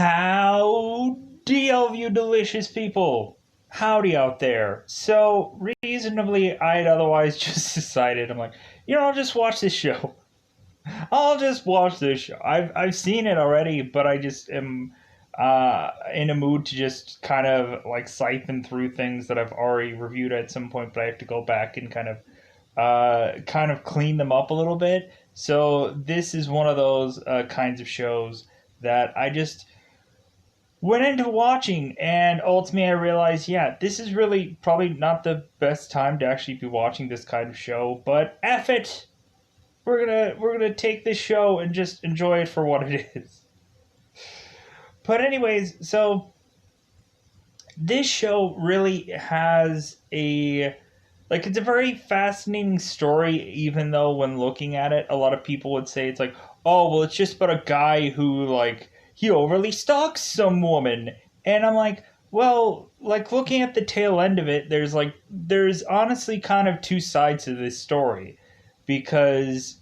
Howdy, all of you delicious people. Howdy out there. So, reasonably, I'd otherwise just decided, I'm like, I'll just watch this show. I'll just watch this show. I've seen it already, but I just am in a mood to just kind of like siphon through things that I've already reviewed at some point, but I have to go back and kind of clean them up a little bit. So this is one of those kinds of shows that I just went into watching, and ultimately I realized, yeah, this is really probably not the best time to actually be watching this kind of show, but F it. We're gonna take this show and just enjoy it for what it is. But anyways, so this show really has a like it's a very fascinating story, even though when looking at it, a lot of people would say it's like, oh well, it's just about a guy who like he overly stalks some woman. And I'm like, well, like looking at the tail end of it, there's honestly kind of two sides to this story. Because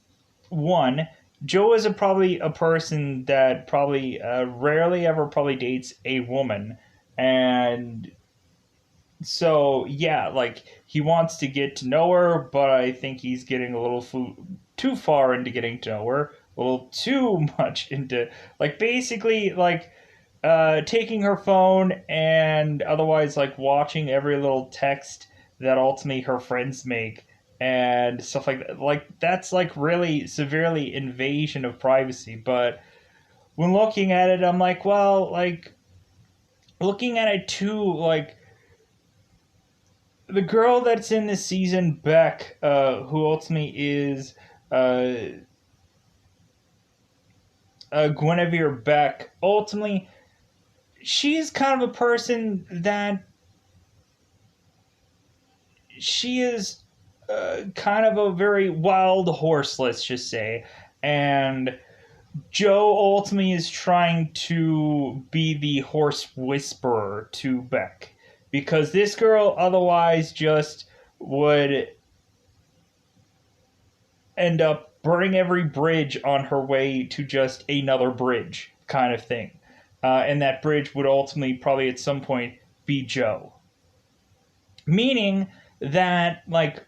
one, Joe is probably a person that probably rarely ever probably dates a woman, and so yeah, like he wants to get to know her, but I think he's getting a little too far into getting to know her, a little too much into like basically like taking her phone and otherwise like watching every little text that ultimately her friends make and stuff like that. Like that's like really severely invasion of privacy. But when looking at it, I'm like, well, like looking at it too, like the girl that's in this season, Beck, who ultimately is uh, Guinevere Beck, ultimately she's kind of a person that she is kind of a very wild horse, let's just say. And Joe ultimately is trying to be the horse whisperer to Beck. Because this girl otherwise just would end up burning every bridge on her way to just another bridge kind of thing. And that bridge would ultimately probably at some point be Joe. Meaning that, like,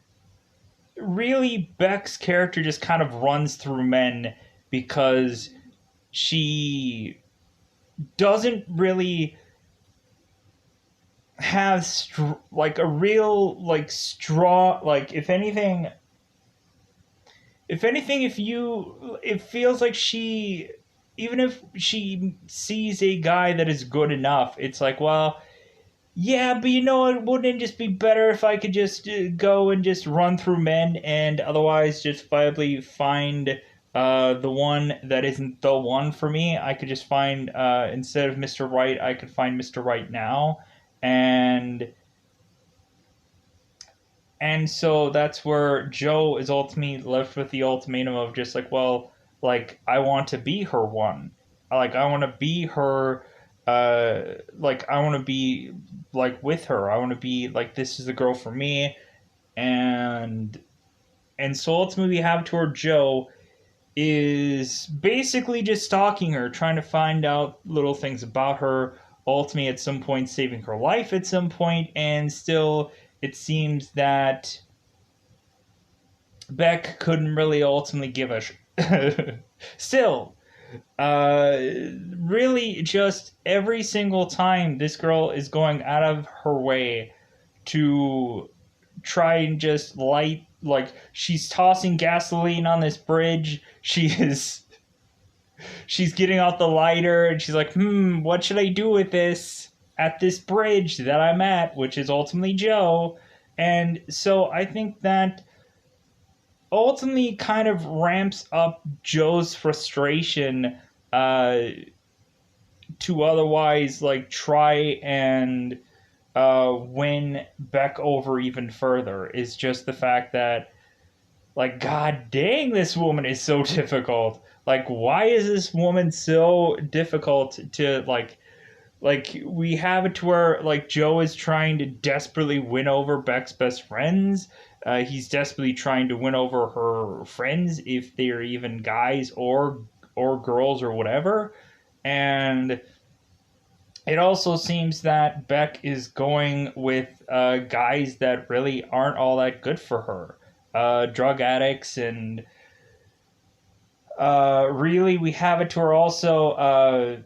really Beck's character just kind of runs through men because she doesn't really have like a real like straw like if anything if you it feels like she even if she sees a guy that is good enough, it's like, well, yeah, but it wouldn't it just be better if I could just go and just run through men and otherwise just viably find the one that isn't the one for me? I could just find, instead of Mr. Right, I could find Mr. Right now. And so that's where Joe is ultimately left with the ultimatum of just like, well, like I want to be her one. Like I want to be her like I want to be like with her. I want to be like this is the girl for me. And so ultimately we have to where Joe is basically just stalking her, trying to find out little things about her, ultimately at some point saving her life at some point, and still it seems that Beck couldn't really ultimately give a still uh really just every single time this girl is going out of her way to try and just light, like she's tossing gasoline on this bridge, she's getting out the lighter and she's like, what should I do with this at this bridge that I'm at, which is ultimately Joe. And so I think that ultimately kind of ramps up Joe's frustration uh, to otherwise like try and win Beck over even further, is just the fact that, like, god dang, this woman is so difficult. Like, why is this woman so difficult to like we have it to where like Joe is trying to desperately win over Beck's best friends. He's desperately trying to win over her friends, if they're even guys or girls or whatever. And it also seems that Beck is going with guys that really aren't all that good for her. Drug addicts, and really, we have it to her also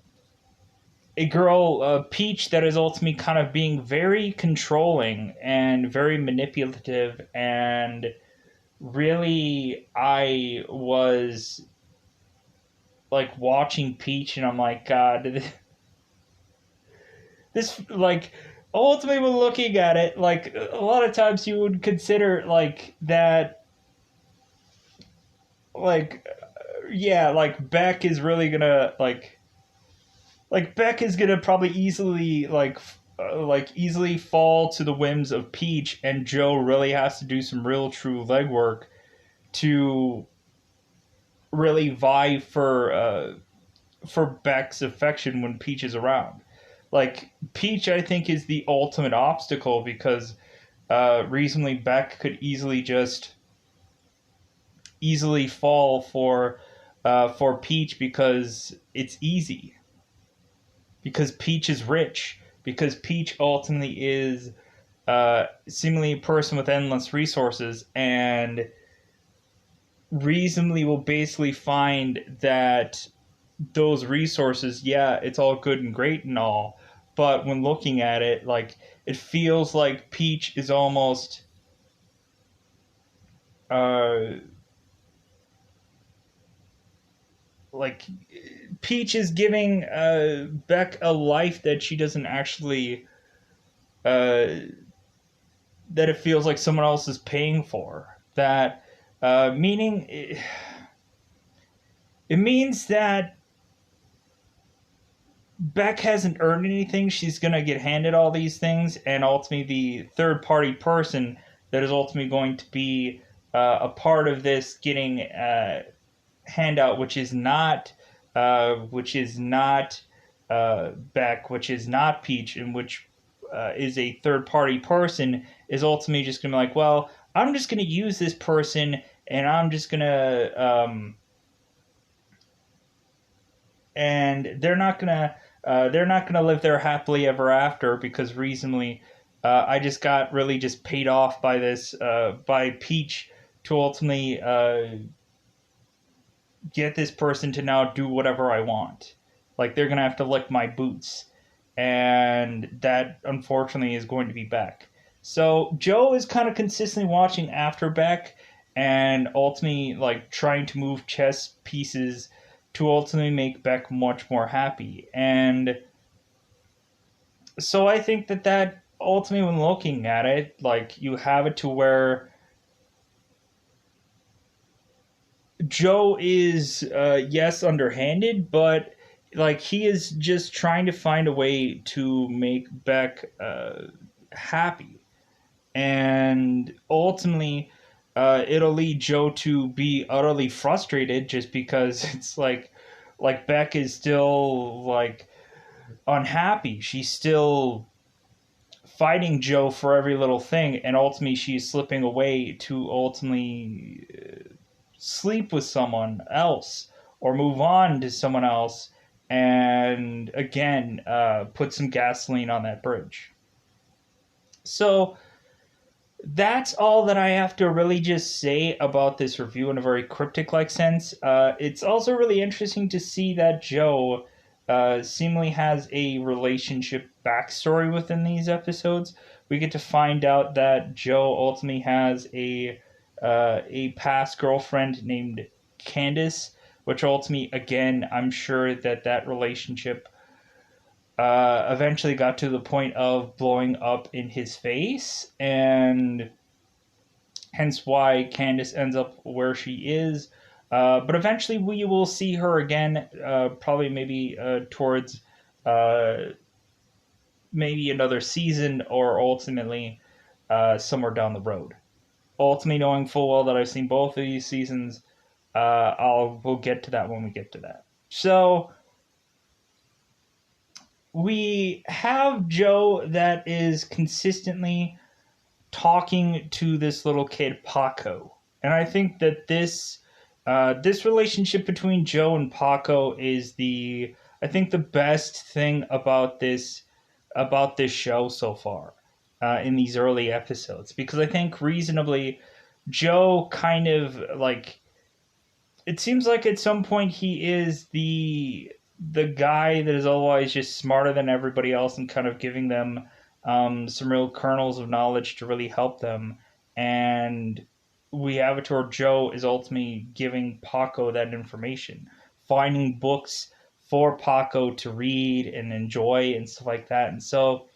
a girl, Peach, that is ultimately kind of being very controlling and very manipulative. And really, I was like watching Peach, and I'm like, God, this like ultimately when looking at it, like a lot of times you would consider like that, like yeah, like Beck is really gonna like Beck is gonna probably easily like easily fall to the whims of Peach, and Joe really has to do some real true legwork to really vie for Beck's affection when Peach is around. Like Peach, I think, is the ultimate obstacle because reasonably Beck could easily fall for Peach because it's easy, because Peach is rich, because Peach ultimately is seemingly a person with endless resources, and reasonably will basically find that those resources, yeah, it's all good and great and all, but when looking at it, like it feels like Peach is almost uh like Peach is giving Beck a life that she doesn't actually uh that it feels like someone else is paying for. That meaning it means that Beck hasn't earned anything. She's gonna get handed all these things, and ultimately the third party person that is ultimately going to be a part of this getting handout, which is not Beck, which is not Peach, and which is a third party person, is ultimately just gonna be like, well, I'm just gonna use this person, and I'm just gonna and they're not gonna live there happily ever after because reasonably, I just got really just paid off by this by Peach to ultimately get this person to now do whatever I want. Like they're gonna have to lick my boots, and that unfortunately is going to be Beck. So Joe is kind of consistently watching after Beck, and ultimately like trying to move chess pieces to ultimately make Beck much more happy. And so I think that ultimately, when looking at it, like you have it to where Joe is yes underhanded, but like he is just trying to find a way to make Beck happy, and ultimately it'll lead Joe to be utterly frustrated just because it's like Beck is still like unhappy. She's still fighting Joe for every little thing, and ultimately she's slipping away to ultimately sleep with someone else or move on to someone else, and again put some gasoline on that bridge. So that's all that I have to really just say about this review in a very cryptic like sense. It's also really interesting to see that Joe seemingly has a relationship backstory within these episodes. We get to find out that Joe ultimately has a past girlfriend named Candace, which ultimately, again, I'm sure that relationship eventually got to the point of blowing up in his face, and hence why Candace ends up where she is. But eventually, we will see her again, probably maybe towards uh, maybe another season, or ultimately somewhere down the road. Ultimately, knowing full well that I've seen both of these seasons, we'll get to that when we get to that. So we have Joe that is consistently talking to this little kid Paco, and I think that this relationship between Joe and Paco is the I think the best thing about this show so far in these early episodes, because I think reasonably Joe kind of like, it seems like at some point he is the guy that is always just smarter than everybody else and kind of giving them some real kernels of knowledge to really help them. And we have it to where Joe is ultimately giving Paco that information, finding books for Paco to read and enjoy and stuff like that. And so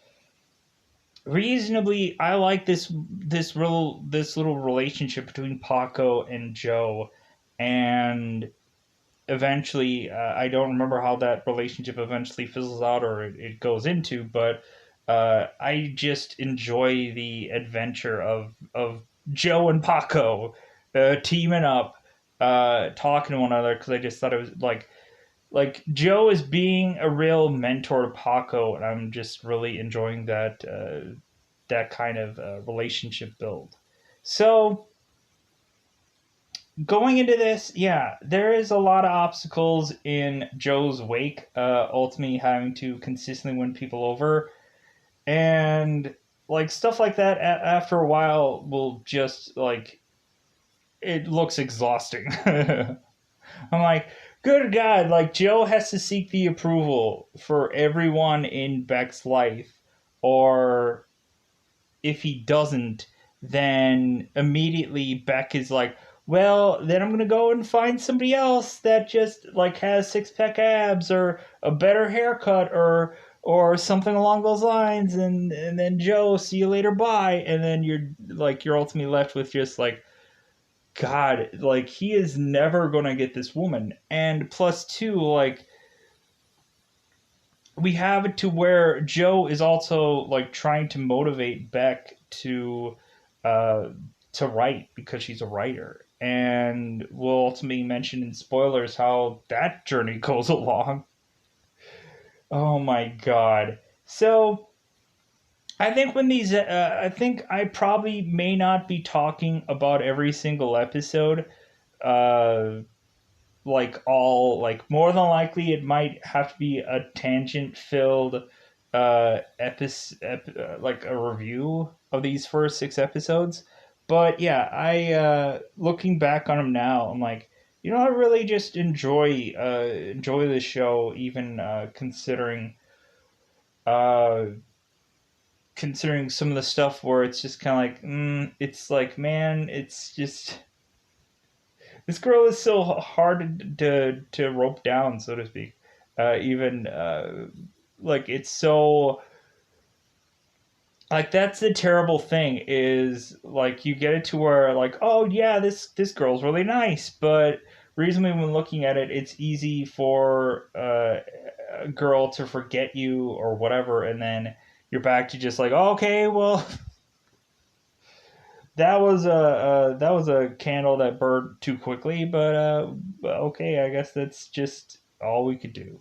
reasonably, I like this little relationship between Paco and Joe. And eventually, I don't remember how that relationship eventually fizzles out or it goes into, but I just enjoy the adventure of Joe and Paco teaming up, talking to one another, because I just thought it was like Joe is being a real mentor to Paco, and I'm just really enjoying that kind of relationship build. So going into this, yeah, there is a lot of obstacles in Joe's wake, ultimately having to consistently win people over. And like stuff like that, after a while, will just like, it looks exhausting. I'm like, good God, like Joe has to seek the approval for everyone in Beck's life, or if he doesn't, then immediately Beck is like, well, then I'm gonna go and find somebody else that just like has six pack abs or a better haircut or something along those lines, and then Joe, see you later, bye. And then you're ultimately left with just like, God, like he is never gonna get this woman. And plus two, like we have it to where Joe is also like trying to motivate Beck uh, to write because she's a writer, and we'll ultimately mention in spoilers how that journey goes along. Oh my God! So I think I think I probably may not be talking about every single episode. Uh, like all like more than likely it might have to be a tangent filled like a review of these first six episodes. But yeah, I looking back on them now, I'm like, I really just enjoy this show, even uh considering some of the stuff where it's just kind of like, it's like, man, it's just, this girl is so hard to rope down, so to speak. Even like it's so like, that's the terrible thing, is like you get it to where like, oh yeah, this girl's really nice, but reasonably when looking at it, it's easy for a girl to forget you or whatever, and then you're back to just like, oh, okay, well, that was a candle that burned too quickly, but okay, I guess that's just all we could do.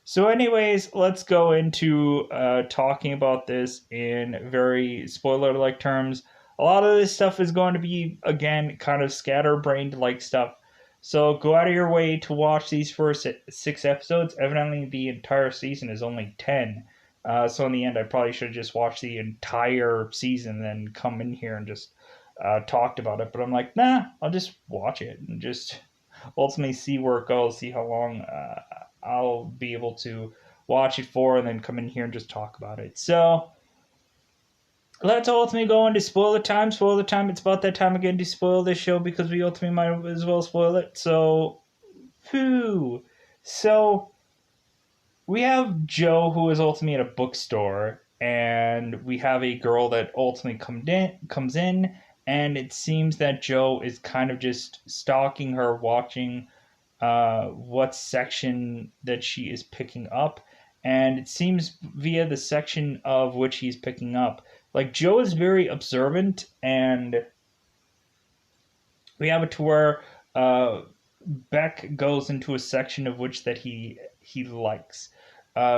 So, anyways, let's go into talking about this in very spoiler-like terms. A lot of this stuff is going to be, again, kind of scatterbrained like stuff. So go out of your way to watch these first six episodes. Evidently, the entire season is only 10. So in the end, I probably should have just watched the entire season and then come in here and just talked about it. But I'm like, nah, I'll just watch it and just ultimately see where it goes, see how long I'll be able to watch it for, and then come in here and just talk about it. So let's ultimately go into spoiler time. Spoiler time. It's about that time again to spoil this show, because we ultimately might as well spoil it. So, whew. So we have Joe, who is ultimately at a bookstore, and we have a girl that ultimately comes in, and it seems that Joe is kind of just stalking her, watching what section that she is picking up. And it seems via the section of which he's picking up, like Joe is very observant, and we have it to where Beck goes into a section of which that he likes.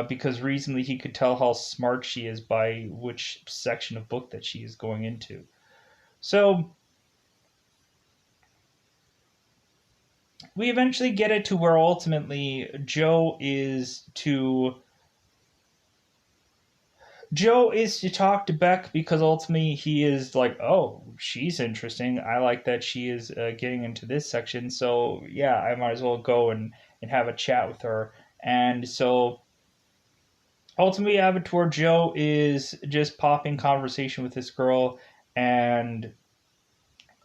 Because reasonably he could tell how smart she is by which section of book that she is going into. So we eventually get it to where ultimately Joe is to talk to Beck because ultimately he is like, oh, she's interesting. I like that she is getting into this section. So, yeah, I might as well go and have a chat with her. And so ultimately, Avatar Joe is just popping conversation with this girl. And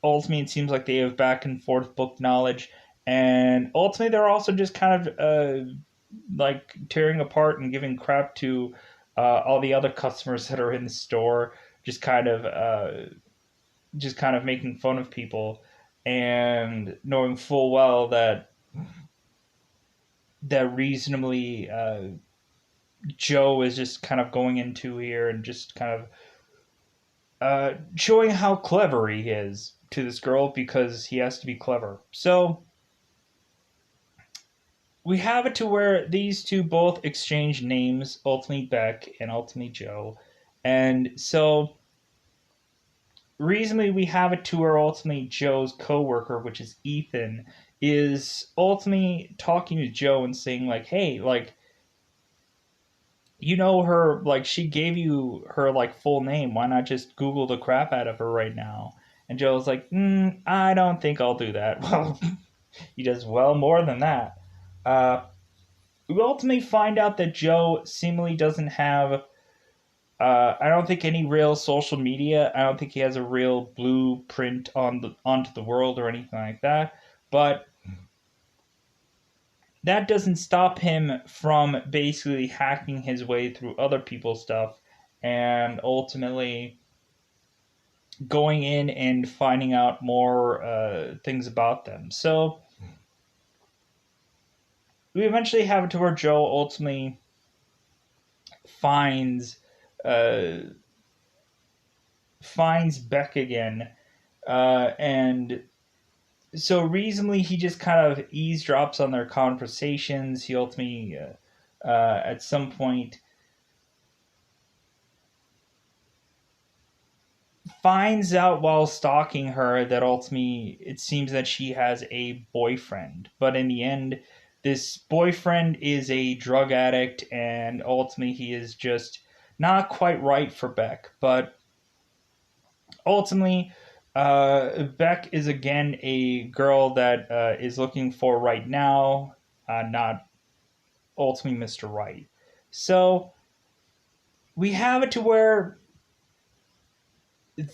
ultimately, it seems like they have back and forth book knowledge. And ultimately, they're also just kind of like tearing apart and giving crap to all the other customers that are in the store, just kind of making fun of people, and knowing full well that reasonably Joe is just kind of going into here and just kind of showing how clever he is to this girl because he has to be clever. So we have it to where these two both exchange names, ultimately Beck and ultimately Joe. And so reasonably we have it to where ultimately Joe's coworker, which is Ethan, is ultimately talking to Joe and saying like, hey, like, you know her, like, she gave you her like full name, why not just Google the crap out of her right now? And Joe's like, I don't think I'll do that. Well, he does well more than that. We ultimately find out that Joe seemingly doesn't have, I don't think, any real social media. I don't think he has a real blueprint onto the world or anything like that. But that doesn't stop him from basically hacking his way through other people's stuff and ultimately going in and finding out more things about them. So we eventually have it to where Joe ultimately finds uh, finds Beck again, and so reasonably he just kind of eavesdrops on their conversations. He ultimately, at some point, finds out while stalking her that ultimately it seems that she has a boyfriend, but in the end, this boyfriend is a drug addict, and ultimately he is just not quite right for Beck. But ultimately, Beck is again a girl that is looking for right now, not ultimately Mr. Right. So we have it to where we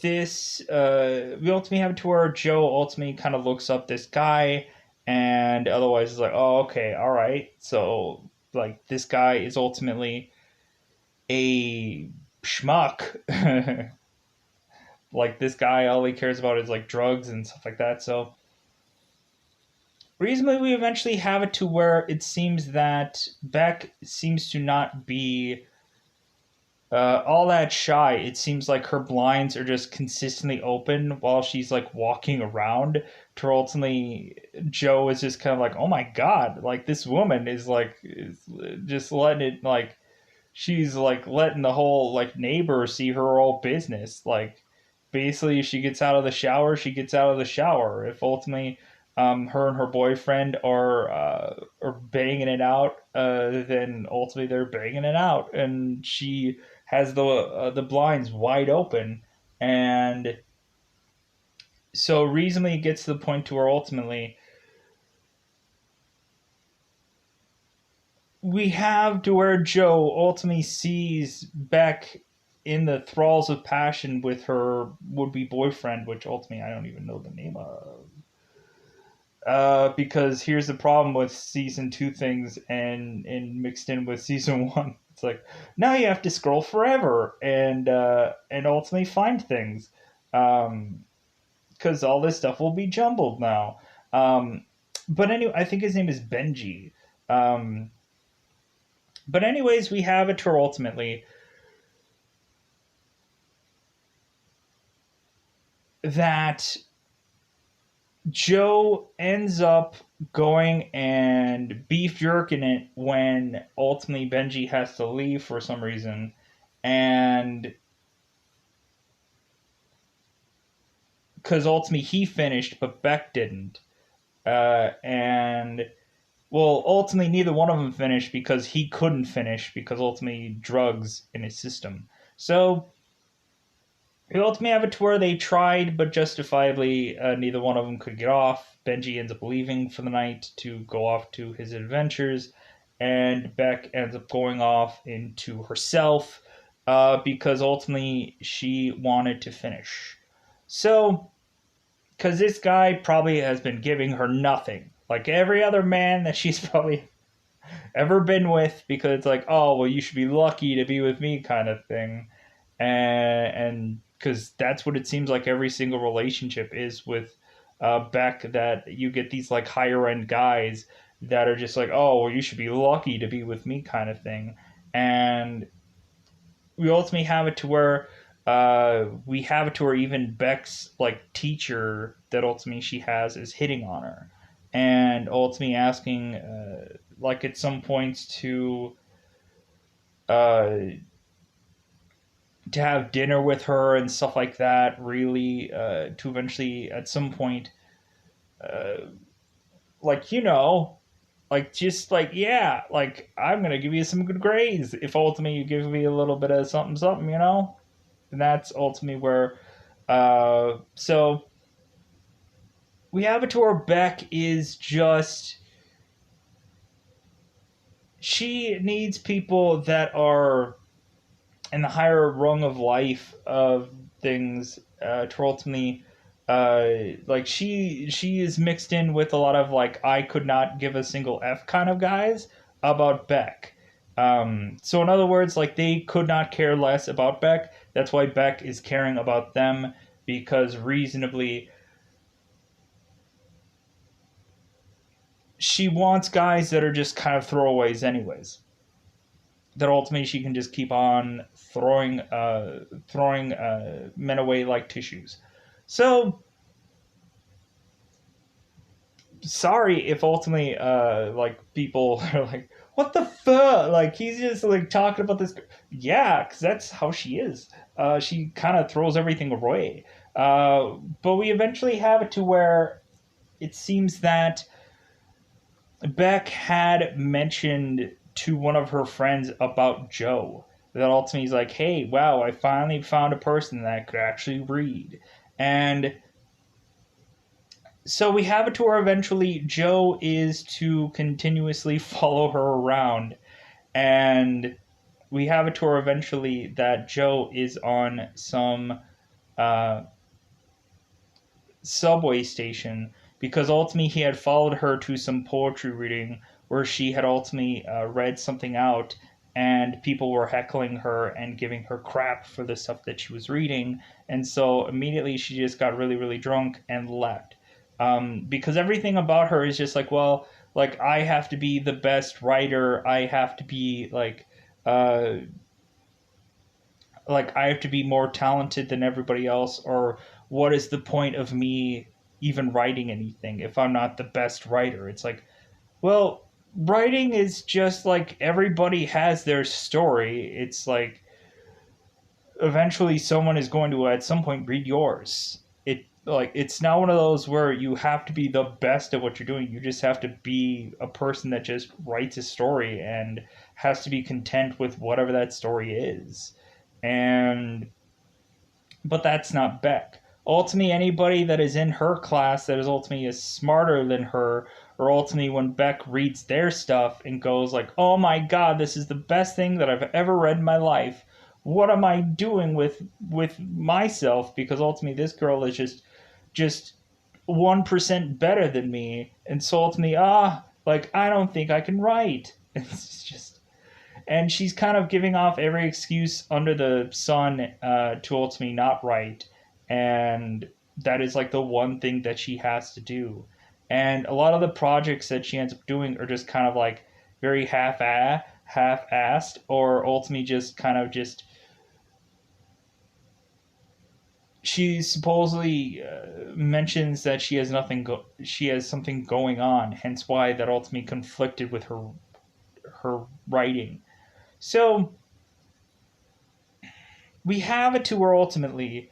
ultimately have it to where Joe ultimately kind of looks up this guy, and otherwise is like, oh, okay, all right. So like this guy is ultimately a schmuck. Like this guy, all he cares about is like drugs and stuff like that. So reasonably, we eventually have it to where it seems that Beck seems to not be all that shy. It seems like her blinds are just consistently open while she's like walking around. To ultimately, Joe is just kind of like, oh my god, like this woman is just letting it like she's like letting the whole like neighbor see her whole business. Like basically, if she gets out of the shower, she gets out of the shower. If ultimately her and her boyfriend are banging it out, then ultimately they're banging it out, and she has the blinds wide open, and so reasonably it gets to the point to where ultimately we have to where Joe ultimately sees Beck in the thralls of passion with her would-be boyfriend, which ultimately I don't even know the name of. Because here's the problem with season two things and mixed in with season one. It's like now you have to scroll forever and ultimately find things, because all this stuff will be jumbled now. But anyway, I think his name is Benji. Um, but anyways, we have it her ultimately that Joe ends up going and beef jerking it when ultimately Benji has to leave for some reason. And because ultimately he finished, but Beck didn't. And well, ultimately, neither one of them finished because he couldn't finish because ultimately drugs in his system. So we ultimately have it to where they tried, but justifiably, neither one of them could get off. Benji ends up leaving for the night to go off to his adventures, and Beck ends up going off into herself because ultimately she wanted to finish. So, because this guy probably has been giving her nothing, like every other man that she's probably ever been with, because it's like, oh, well, you should be lucky to be with me, kind of thing. And because that's what it seems like every single relationship is with Beck, that you get these like higher end guys that are just like, oh, well, you should be lucky to be with me, kind of thing. And we ultimately have it to where we have it to where even Beck's like teacher that ultimately she has is hitting on her, and ultimately asking like at some points uh, to have dinner with her and stuff like that. Really, to eventually at some point, uh, like like just like, yeah, like I'm gonna give you some good grades if ultimately you give me a little bit of something something. And that's ultimately where so we have it to where Beck is just, she needs people that are in the higher rung of life of things to ultimately like she is mixed in with a lot of like I could not give a single F kind of guys about Beck. So in other words, like they could not care less about Beck. That's why Beck is caring about them, because reasonably she wants guys that are just kind of throwaways anyways, that ultimately she can just keep on throwing men away like tissues. So sorry if ultimately like people are like, what the fuck, like he's just like talking about this. Yeah, because that's how she is. She kind of throws everything away. But we eventually have it to where it seems that Beck had mentioned to one of her friends about Joe. That ultimately is like, hey, wow, I finally found a person that could actually read. And so we have it to where eventually Joe is to continuously follow her around. And we have it to where eventually that Joe is on some uh, subway station because ultimately he had followed her to some poetry reading where she had ultimately read something out, and people were heckling her and giving her crap for the stuff that she was reading. And so immediately she just got really, really drunk and left. Because everything about her is just like, well, like I have to be the best writer. I have to be uh, like I have to be more talented than everybody else, or what is the point of me even writing anything if I'm not the best writer? It's like, well, writing is just like everybody has their story. It's like eventually someone is going to at some point read yours. It like it's not one of those where you have to be the best at what you're doing. You just have to be a person that just writes a story and has to be content with whatever that story is. And but that's not Beck. Ultimately, anybody that is in her class that is ultimately is smarter than her, or ultimately when Beck reads their stuff and goes like, "Oh my God, this is the best thing that I've ever read in my life. What am I doing with myself?" Because ultimately, this girl is just 1% better than me, and so ultimately, like I don't think I can write. It's just, and she's kind of giving off every excuse under the sun to ultimately not write, and that is like the one thing that she has to do. And a lot of the projects that she ends up doing are just kind of like very half-assed, or ultimately just kind of just she supposedly mentions that she has something going on, hence why that ultimately conflicted with her writing. So we have it to where ultimately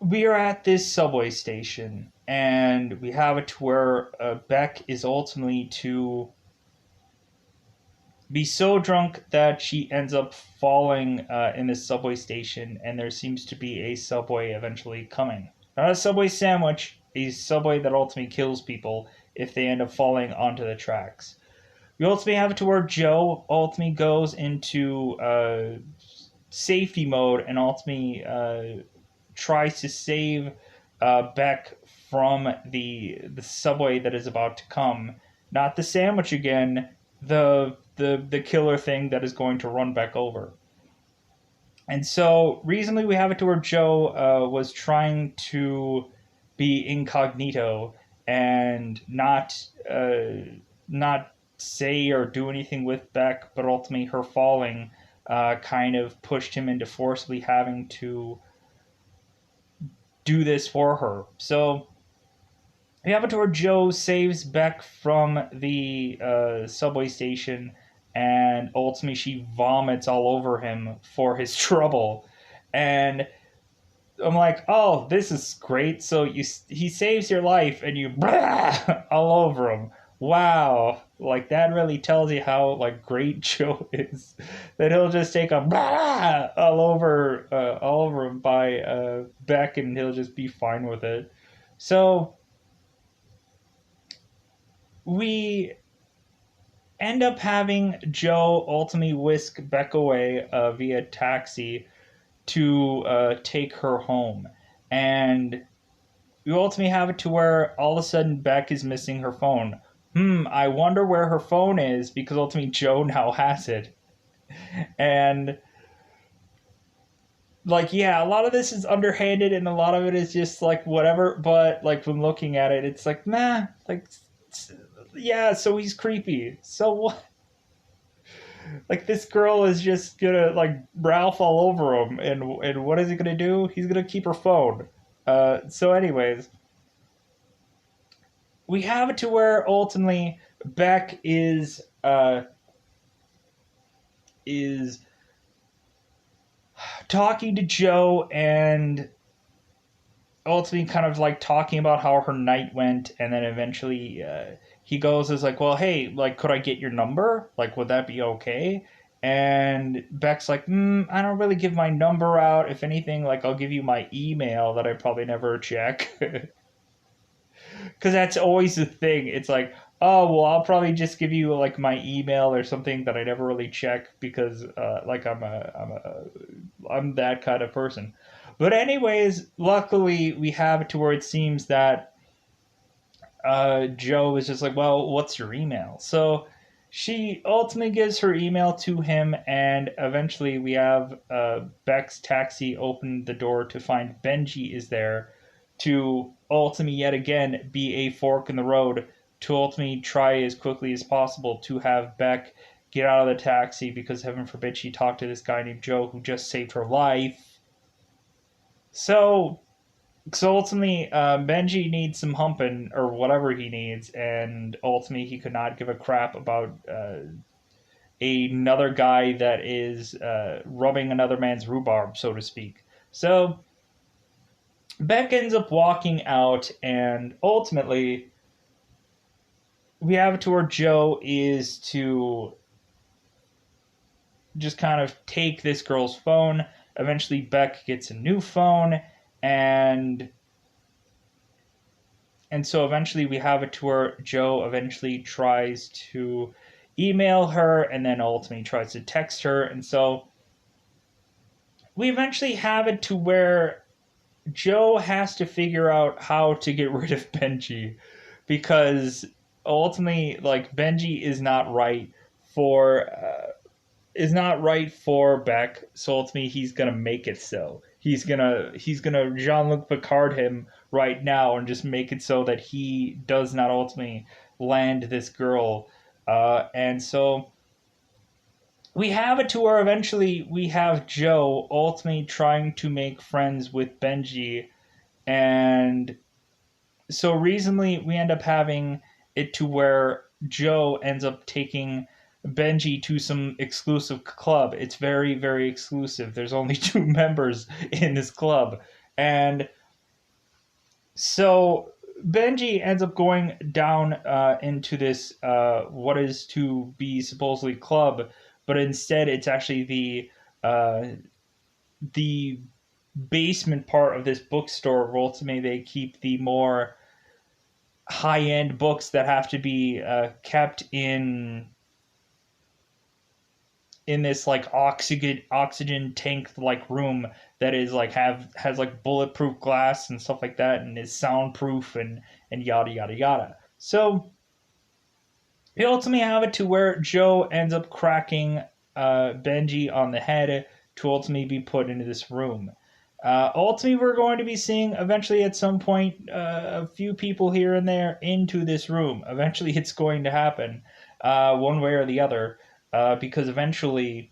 we are at this subway station, and we have it to where Beck is ultimately to be so drunk that she ends up falling in this subway station, and there seems to be a subway eventually coming. Not a subway sandwich, a subway that ultimately kills people if they end up falling onto the tracks. We ultimately have it to where Joe ultimately goes into safety mode and ultimately tries to save Beck from the subway that is about to come. Not the sandwich again, the killer thing that is going to run Beck over. And so recently we have it to where Joe was trying to be incognito and not say or do anything with Beck, but ultimately her falling kind of pushed him into forcibly having to do this for her. So we have it to where Joe saves Beck from the subway station, and ultimately she vomits all over him for his trouble. And I'm like, oh, this is great. So he saves your life, and you blah, all over him. Wow, like that really tells you how like great Joe is. That he'll just take a blah all over him by Beck, and he'll just be fine with it. So we end up having Joe ultimately whisk Beck away via taxi to take her home. And we ultimately have it to where all of a sudden Beck is missing her phone. I wonder where her phone is, because ultimately Joe now has it. And like, yeah, a lot of this is underhanded and a lot of it is just like whatever, but like when looking at it, it's like, nah, like, yeah, so he's creepy. So what? Like, this girl is just gonna like Ralph all over him, and what is he gonna do? He's gonna keep her phone. So anyways, we have it to where ultimately Beck is talking to Joe and ultimately kind of like talking about how her night went, and then eventually he goes is like, well, hey, like, could I get your number? Like, would that be okay? And Beck's like, I don't really give my number out. If anything, like, I'll give you my email that I probably never check. Because that's always the thing. It's like, oh, well, I'll probably just give you like my email or something that I never really check because like I'm that kind of person. But anyways, luckily we have it to where it seems that Joe is just like, well, what's your email? So she ultimately gives her email to him, and eventually we have Beck's taxi open the door to find Benji is there to ultimately yet again be a fork in the road to ultimately try as quickly as possible to have Beck get out of the taxi, because heaven forbid she talked to this guy named Joe who just saved her life. So ultimately, Benji needs some humping or whatever he needs, and ultimately he could not give a crap about another guy that is rubbing another man's rhubarb, so to speak. So Beck ends up walking out, and ultimately we have it to where Joe is to just kind of take this girl's phone. Eventually, Beck gets a new phone, and so eventually we have it to where Joe eventually tries to email her and then ultimately tries to text her. And so we eventually have it to where Joe has to figure out how to get rid of Benji, because ultimately, like, Benji is not right for Beck. So ultimately, he's gonna make it so. He's gonna Jean-Luc Picard him right now and just make it so that he does not ultimately land this girl. And so we have it to where eventually we have Joe ultimately trying to make friends with Benji, and so recently we end up having it to where Joe ends up taking Benji to some exclusive club. It's very, very exclusive. There's only 2 members in this club. And So Benji ends up going down into this what is to be supposedly club, but instead it's actually uh, the basement part of this bookstore where ultimately they keep the more high end books that have to be kept in this like oxygen tank like room that is like have has like bulletproof glass and stuff like that and is soundproof and yada yada yada. So they ultimately have it to where Joe ends up cracking Benji on the head to ultimately be put into this room. Ultimately, we're going to be seeing eventually at some point a few people here and there into this room. Eventually, it's going to happen one way or the other because eventually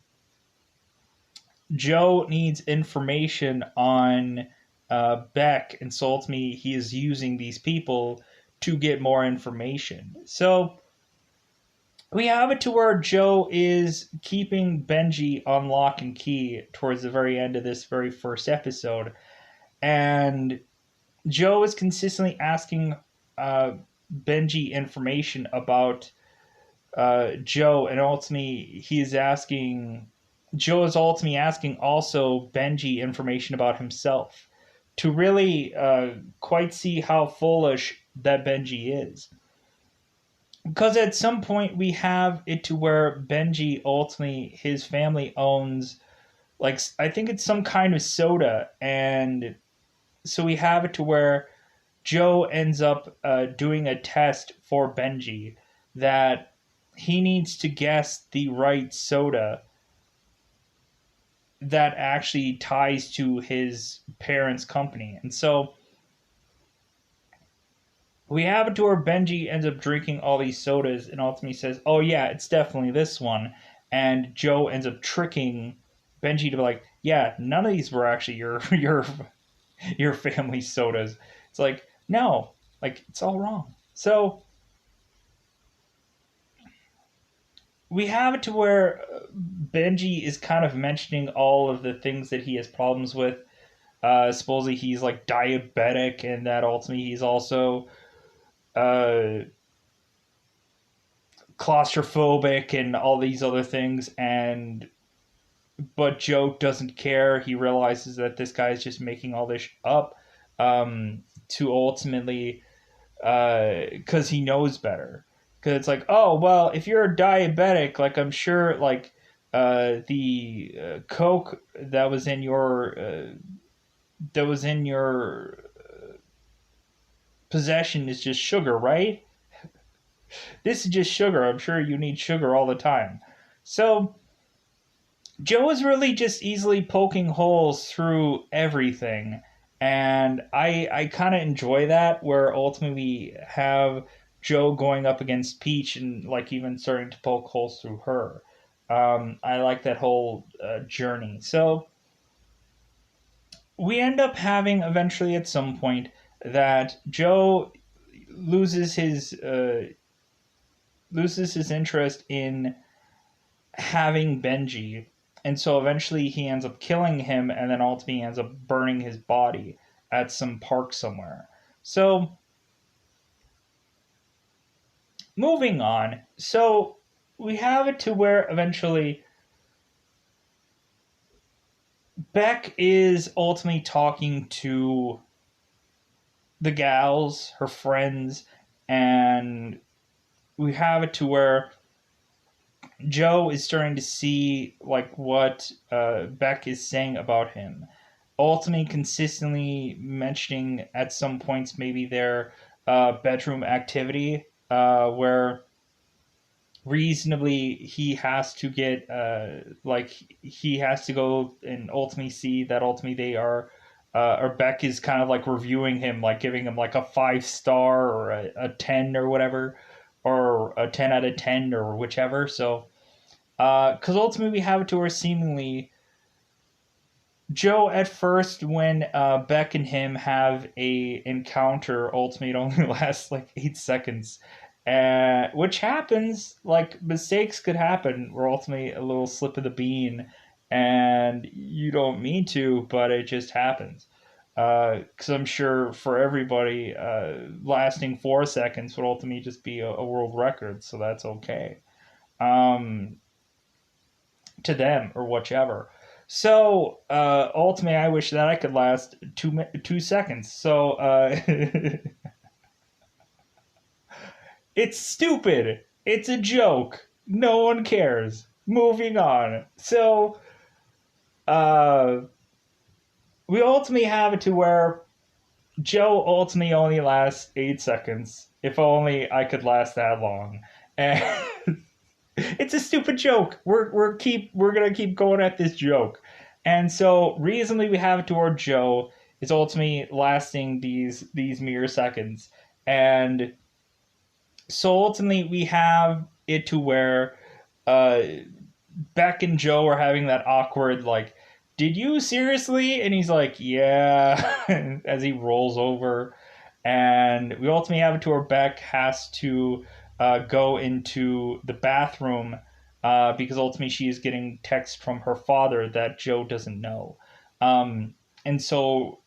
Joe needs information on Beck, and so ultimately he is using these people to get more information. So we have it to where Joe is keeping Benji on lock and key towards the very end of this very first episode, and Joe is consistently asking uh, Benji information about Joe, and ultimately Joe is ultimately asking also Benji information about himself to really quite see how foolish that Benji is. Because at some point we have it to where Benji ultimately his family owns like I think it's some kind of soda, and so we have it to where Joe ends up doing a test for Benji that he needs to guess the right soda that actually ties to his parents' company. And so we have it to where Benji ends up drinking all these sodas and ultimately says, "Oh yeah, it's definitely this one." And Joe ends up tricking Benji to be like, "Yeah, none of these were actually your family sodas." It's like, no, like it's all wrong. So we have it to where Benji is kind of mentioning all of the things that he has problems with. Supposedly he's like diabetic, and that ultimately he's also uh, claustrophobic and all these other things. And but Joe doesn't care. He realizes that this guy is just making all this up to ultimately because he knows better. Because it's like, oh well, if you're a diabetic, like I'm sure, like the Coke that was in your possession is just sugar, right? This is just sugar. I'm sure you need sugar all the time. So Joe is really just easily poking holes through everything. And I kind of enjoy that, where ultimately we have Joe going up against Peach and like even starting to poke holes through her. I like that whole journey. So we end up having eventually at some point that Joe loses his uh, loses his interest in having Benji, and so eventually he ends up killing him, and then ultimately ends up burning his body at some park somewhere. So moving on, so we have it to where eventually Beck is ultimately talking to the gals, her friends, and we have it to where Joe is starting to see like what Beck is saying about him. Ultimately, consistently mentioning at some points maybe their bedroom activity, where reasonably he has to get like he has to go and ultimately see that ultimately they are. Or Beck is kind of like reviewing him, like giving him like a 5 star or a 10 or whatever, or a 10 out of 10 or whichever. So because ultimately we have it to where seemingly Joe at first when Beck and him have a encounter, ultimately it only lasts like 8 seconds, which happens. Like mistakes could happen, or ultimately a little slip of the bean, and you don't mean to, but it just happens. Because I'm sure for everybody, lasting 4 seconds would ultimately just be a world record, so that's okay. Um, to them or whichever. So ultimately, I wish that I could last 2 seconds. So it's stupid. It's a joke. No one cares. Moving on. So uh, we ultimately have it to where Joe ultimately only lasts 8 seconds. If only I could last that long. And it's a stupid joke. We're gonna keep going at this joke. And so reasonably we have it toward Joe is ultimately lasting these mere seconds. And so ultimately we have it to where uh Beck and Joe are having that awkward like, did you seriously? And he's like, yeah, as he rolls over. And we ultimately have it to where Beck has to go into the bathroom because ultimately she is getting text from her father that Joe doesn't know. And so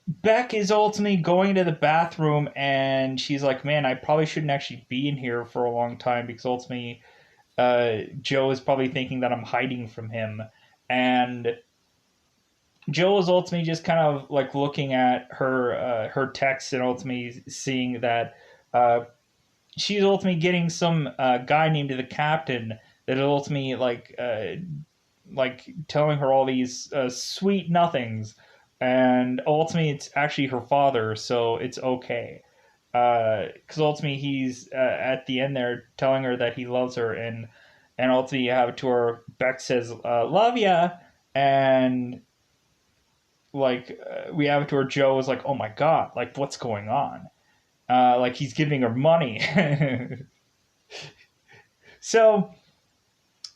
Beck is ultimately going to the bathroom and she's like, man, I probably shouldn't actually be in here for a long time because ultimately Joe is probably thinking that I'm hiding from him. And Joe is ultimately just kind of like looking at her text and ultimately seeing that uh, she's ultimately getting some guy named the captain that is ultimately like telling her all these sweet nothings, and ultimately it's actually her father, so it's okay. Because ultimately he's at the end there telling her that he loves her, and ultimately you have it to her. Beck says, "Love ya," and we have it to her. Joe is like, "Oh my god, like what's going on?" Like he's giving her money. So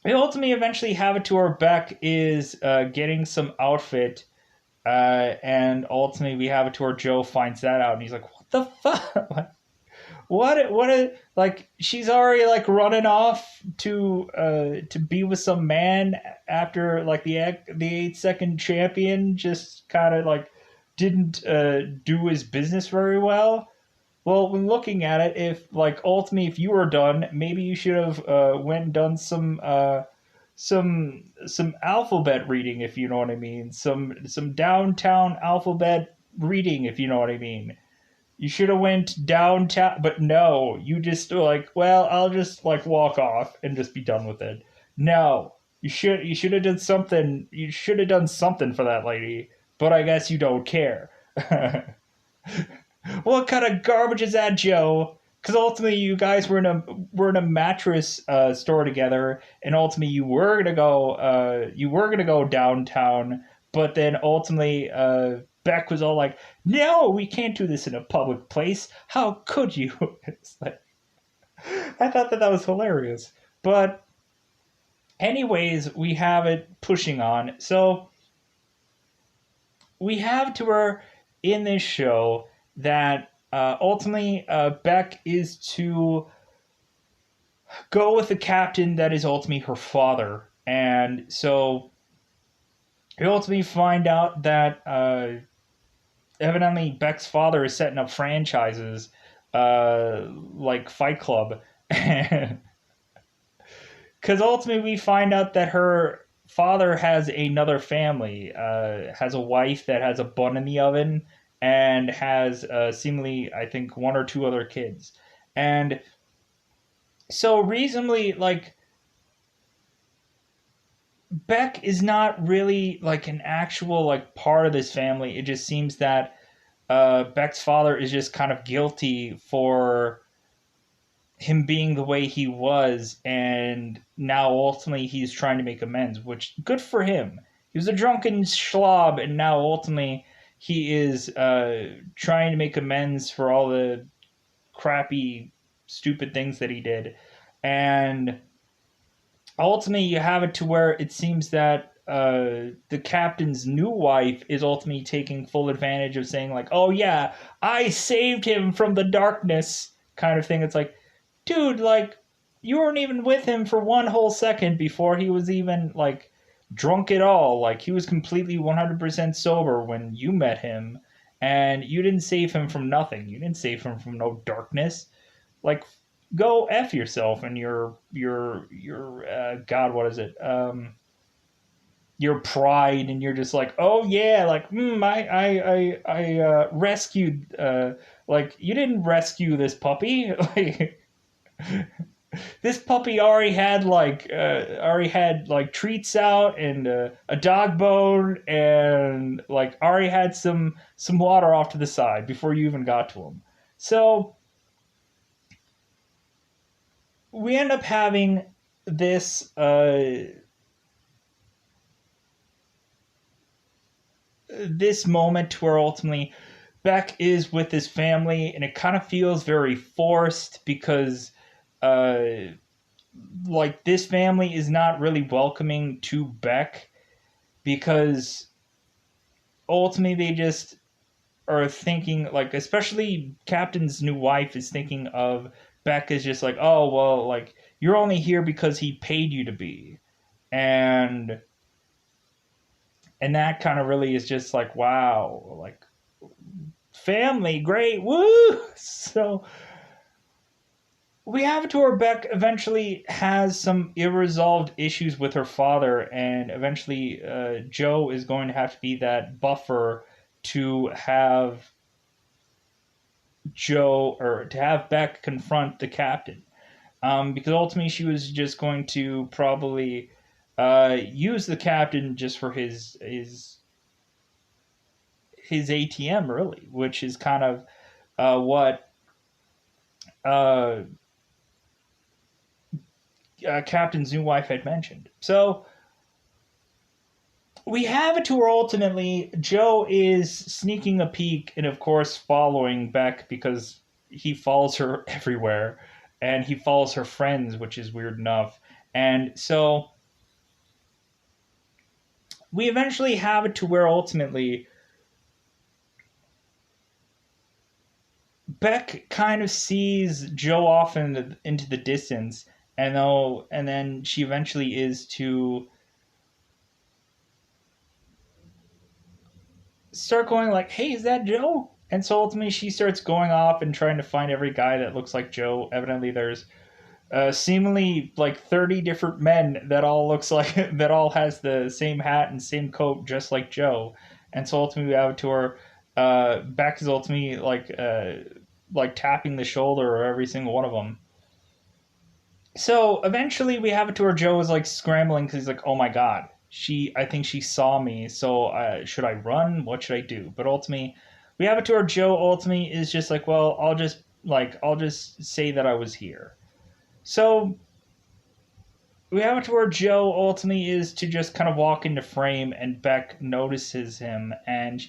we ultimately eventually have it to where Beck is getting some outfit, and ultimately we have it to where Joe finds that out, and he's like, "What the fuck? Like she's already like running off to be with some man after like the 8 second champion just kind of like didn't do his business very well." Well, when looking at it, if like ultimately, if you were done, maybe you should have went and done some alphabet reading, if you know what I mean. Some downtown alphabet reading, if you know what I mean. You should have went downtown, but no, you just were like, well, I'll just like walk off and just be done with it. No, you should have done something. You should have done something for that lady, but I guess you don't care. What kind of garbage is that, Joe? Because ultimately, you guys were in a mattress store together, and ultimately, you were gonna go downtown, but then ultimately, Beck was all like, "No, we can't do this in a public place. How could you?" It's like, I thought that was hilarious. But anyways, we have it pushing on. So we have to her in this show that ultimately Beck is to go with the captain that is ultimately her father. And so we ultimately find out that evidently Beck's father is setting up franchises like Fight Club. Because ultimately we find out that her father has another family, has a wife that has a bun in the oven, and has seemingly, I think, one or two other kids. And so reasonably, like, Beck is not really like an actual like part of this family. It just seems that Beck's father is just kind of guilty for him being the way he was, and now ultimately he's trying to make amends, which good for him. He was a drunken schlob, and now ultimately he is trying to make amends for all the crappy, stupid things that he did. And ultimately, you have it to where it seems that the captain's new wife is ultimately taking full advantage of saying, like, oh, yeah, I saved him from the darkness, kind of thing. It's like, dude, like, you weren't even with him for one whole second before he was even, like, drunk at all. Like he was completely 100% sober when you met him, and you didn't save him from nothing. You didn't save him from no darkness. Like go f yourself and your God, what is it? Your pride, and you're just like, oh yeah, like I rescued. Like you didn't rescue this puppy. Like this puppy already had like treats out and a dog bone and like already had some water off to the side before you even got to him. So we end up having this this moment where ultimately Beck is with his family, and it kind of feels very forced because uh, like this family is not really welcoming to Beck because ultimately they just are thinking like, especially Captain's new wife is thinking of Beck as just like, oh well, like you're only here because he paid you to be, and that kind of really is just like, wow, like family, great, woo. So we have to where Beck eventually has some irresolved issues with her father, and eventually Joe is going to have to be that buffer to have Joe or to have Beck confront the captain. Because ultimately she was just going to probably use the captain just for his ATM, really, which is kind of what uh, Captain's new wife had mentioned. So we have it to where ultimately Joe is sneaking a peek and, of course, following Beck because he follows her everywhere and he follows her friends, which is weird enough. And so we eventually have it to where ultimately Beck kind of sees Joe off into the distance, and then she eventually is to start going like, "Hey, is that Joe?" And so ultimately, she starts going off and trying to find every guy that looks like Joe. Evidently, there's seemingly like 30 different men that all looks like that all has the same hat and same coat, just like Joe. And so ultimately, we have to her. Beck is ultimately like tapping the shoulder of every single one of them. So eventually we have it to where Joe is like scrambling because he's like, oh my god, I think she saw me. So should I run? What should I do? But ultimately, we have it to where Joe ultimately is just like, well, I'll just say that I was here. So we have it to where Joe ultimately is to just kind of walk into frame, and Beck notices him, and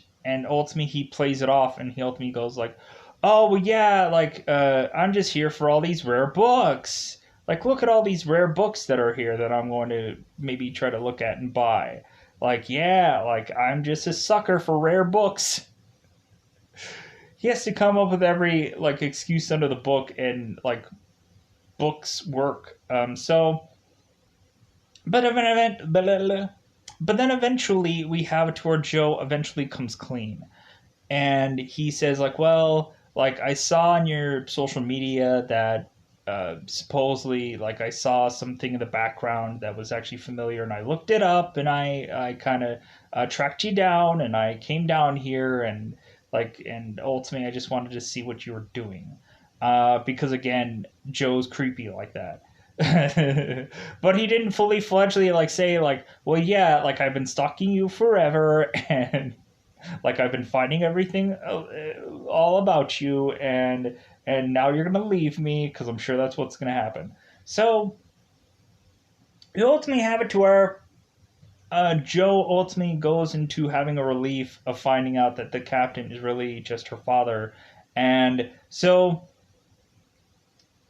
ultimately he plays it off, and he ultimately goes like, "Oh well, yeah, like I'm just here for all these rare books. Like, look at all these rare books that are here that I'm going to maybe try to look at and buy. Like, yeah, like I'm just a sucker for rare books." He has to come up with every like excuse under the book and like books work. So but but then eventually we have it to where Joe eventually comes clean, and he says like, well, like I saw on your social media that supposedly like I saw something in the background that was actually familiar, and I looked it up, and I kind of tracked you down, and I came down here, and ultimately I just wanted to see what you were doing, because again Joe's creepy like that. But he didn't fully fledgedly like say like, well, yeah, like I've been stalking you forever, and like I've been finding everything all about you, and now you're gonna leave me because I'm sure that's what's gonna happen. So you ultimately have it to where Joe ultimately goes into having a relief of finding out that the captain is really just her father, and so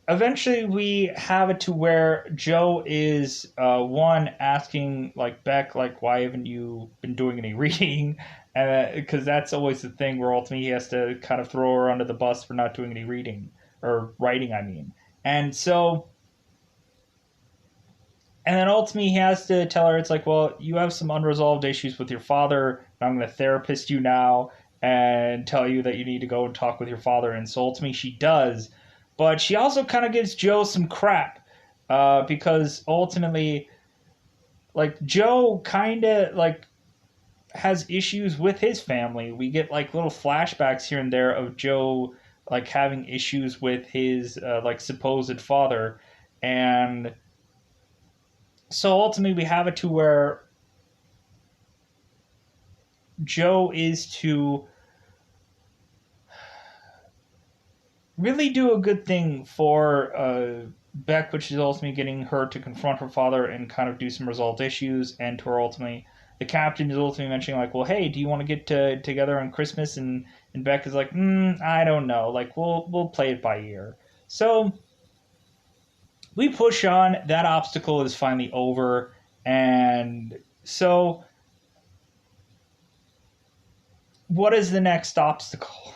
eventually we have it to where Joe is one asking like Beck like, why haven't you been doing any reading, because that's always the thing where ultimately he has to kind of throw her under the bus for not doing any reading or writing, I mean. And so And then ultimately he has to tell her, it's like, well, you have some unresolved issues with your father, and I'm going to therapist you now and tell you that you need to go and talk with your father. And so ultimately she does. But she also kind of gives Joe some crap because ultimately, like, Joe kind of, like, has issues with his family. We get, like, little flashbacks here and there of Joe, like, having issues with his, like, supposed father. And so ultimately we have it to where Joe is to really do a good thing for Beck, which is ultimately getting her to confront her father and kind of do some resolved issues, and to her ultimately, the captain is ultimately mentioning like, well, hey, do you want to get together on Christmas? And Beck is like, I don't know, like we'll play it by ear. So we push on. That obstacle is finally over, and so what is the next obstacle?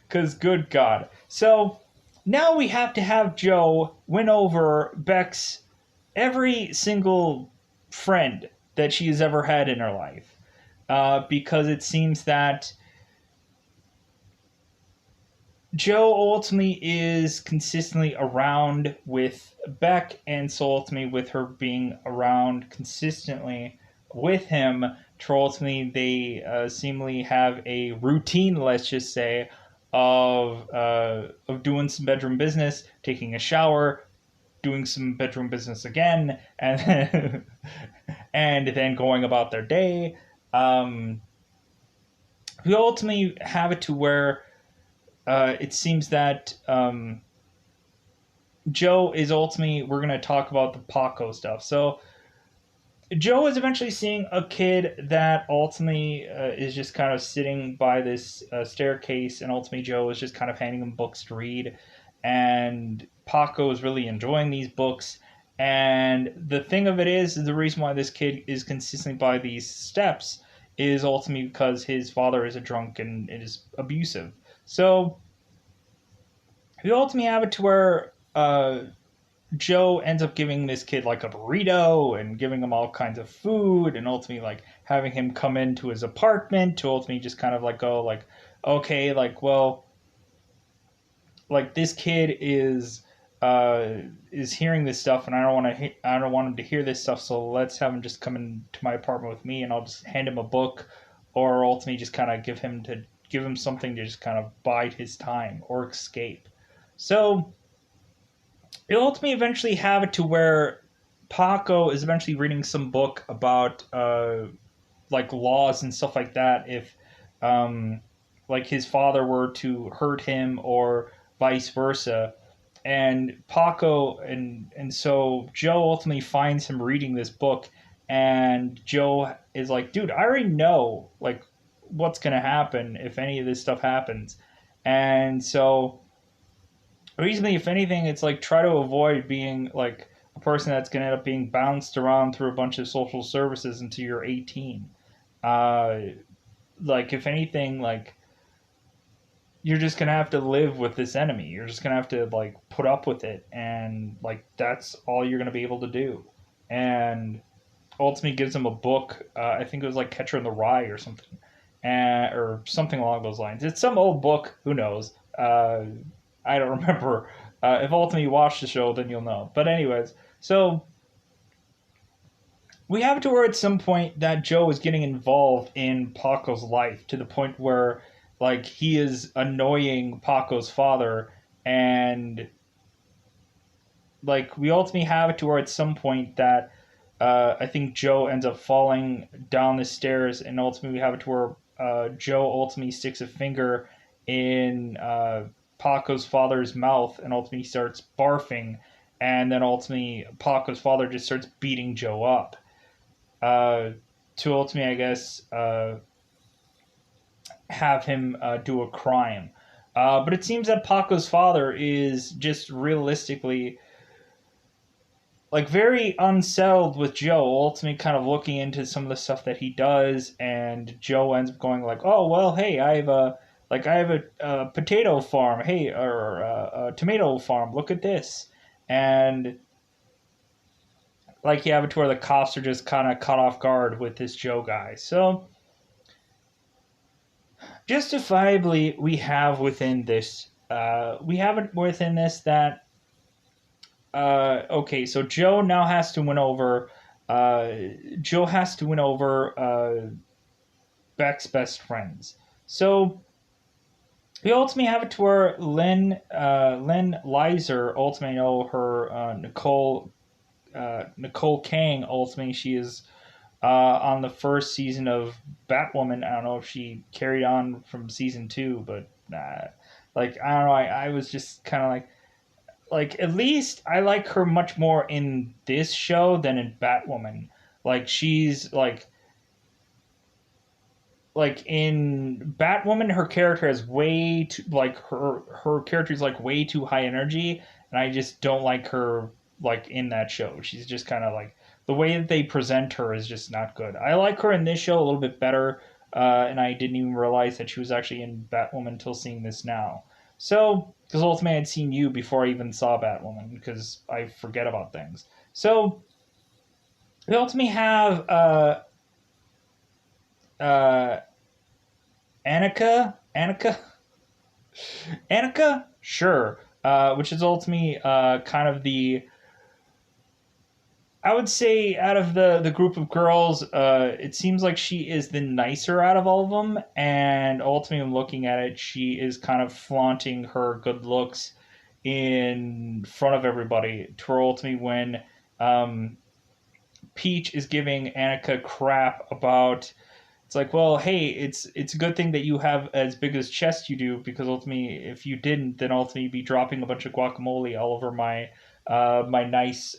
Because good God. So now we have to have Joe win over Beck's every single friend that she has ever had in her life. Because it seems that Joe ultimately is consistently around with Beck, and so ultimately with her being around consistently with him, to ultimately they seemingly have a routine, let's just say, of doing some bedroom business, taking a shower, doing some bedroom business again, and then, and then going about their day. Um, we ultimately have it to where it seems that Joe is ultimately, we're going to talk about the Paco stuff. So Joe is eventually seeing a kid that ultimately is just kind of sitting by this staircase, and ultimately Joe is just kind of handing him books to read, and Paco is really enjoying these books. And the thing of it is the reason why this kid is consistently by these steps is ultimately because his father is a drunk and is abusive. So we ultimately have it to where Joe ends up giving this kid like a burrito and giving him all kinds of food, and ultimately like having him come into his apartment to ultimately just kind of like go like, okay, like, well, like this kid is hearing this stuff, and I don't want him to hear this stuff, so let's have him just come into my apartment with me, and I'll just hand him a book, or ultimately just kind of give him something to just kind of bide his time or escape. So it'll ultimately eventually have it to where Paco is eventually reading some book about like laws and stuff like that. If um, like his father were to hurt him or vice versa, and Paco and so Joe ultimately finds him reading this book, and Joe is like, dude, I already know like what's gonna happen if any of this stuff happens, and so reasonably, if anything, it's like try to avoid being like a person that's going to end up being bounced around through a bunch of social services until you're 18. Uh, like, if anything, like, you're just going to have to live with this enemy. You're just going to have to, like, put up with it. And, like, that's all you're going to be able to do. And ultimately gives him a book. I think it was like Catcher in the Rye or something. Or something along those lines. It's some old book. Who knows? I don't remember. If ultimately you watch the show, then you'll know. But anyways, so we have it to where at some point that Joe is getting involved in Paco's life to the point where like he is annoying Paco's father, and like we ultimately have it to where at some point that I think Joe ends up falling down the stairs, and ultimately we have it to where Joe ultimately sticks a finger in Paco's father's mouth, and ultimately starts barfing, and then ultimately Paco's father just starts beating Joe up. Uh, to ultimately, I guess, have him do a crime. But it seems that Paco's father is just realistically like very unsettled with Joe, ultimately kind of looking into some of the stuff that he does, and Joe ends up going like, "Oh well, hey, I have a potato farm, hey, or a tomato farm. Look at this," and like you have it to where the cops are just kind of caught off guard with this Joe guy. So justifiably, we have it within this that okay, so uh, Joe has to win over Beck's best friends. So we ultimately have it to where Lynn Lizer ultimately know her Nicole Kang ultimately she is on the first season of Batwoman. I don't know if she carried on from season two, but like I don't know. I was just kind of like at least I like her much more in this show than in Batwoman. Like she's like in Batwoman, her character is way too like her character is like way too high energy, and I just don't like her like in that show. She's just kind of like the way that they present her is just not good. I like her in this show a little bit better, and I didn't even realize that she was actually in Batwoman until seeing this now. So, because ultimately I'd seen you before I even saw Batwoman, because I forget about things. So we ultimately have uh, Annika, Annika, sure. Which is ultimately kind of the I would say out of the group of girls, it seems like she is the nicer out of all of them, and ultimately, looking at it, she is kind of flaunting her good looks in front of everybody. To where ultimately, when um, Peach is giving Annika crap about it's like, well, hey, it's a good thing that you have as big as chest you do because ultimately, if you didn't, then ultimately you'd be dropping a bunch of guacamole all over my nice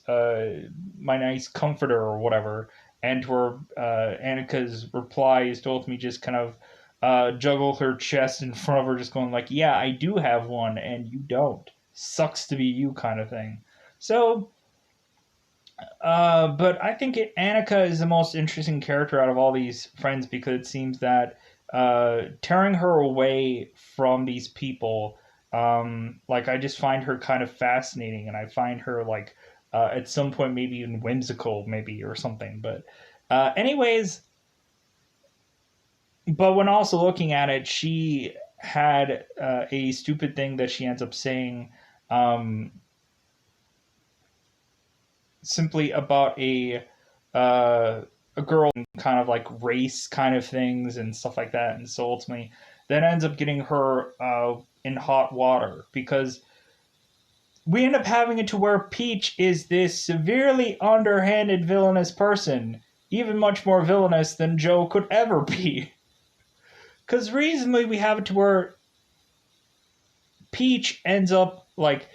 my nice comforter or whatever. And where Annika's reply is to ultimately just kind of juggle her chest in front of her, just going like, yeah, I do have one and you don't. Sucks to be you, kind of thing. So but I think Annika is the most interesting character out of all these friends because it seems that tearing her away from these people, like I just find her kind of fascinating, and I find her like at some point maybe even whimsical, maybe or something. But anyways, but when also looking at it, she had a stupid thing that she ends up saying. Um, Simply about a girl and kind of like race kind of things and stuff like that, and so ultimately that ends up getting her in hot water because we end up having it to where Peach is this severely underhanded villainous person, even much more villainous than Joe could ever be. Because reasonably we have it to where Peach ends up like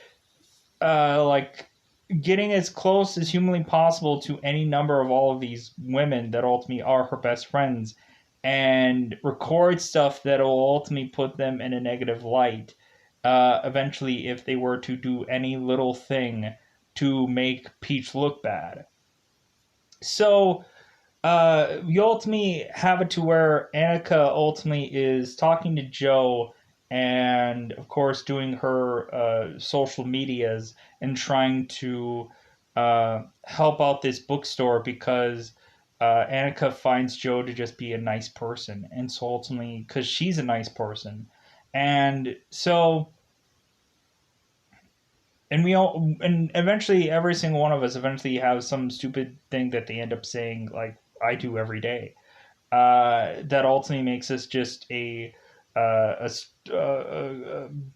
getting as close as humanly possible to any number of all of these women that ultimately are her best friends and record stuff that will ultimately put them in a negative light eventually if they were to do any little thing to make Peach look bad. So you ultimately have it to where Annika ultimately is talking to Joe and, of course, doing her social medias and trying to help out this bookstore because Annika finds Joe to just be a nice person. And so ultimately, because she's a nice person. And so and we all and eventually every single one of us eventually have some stupid thing that they end up saying like I do every day that ultimately makes us just a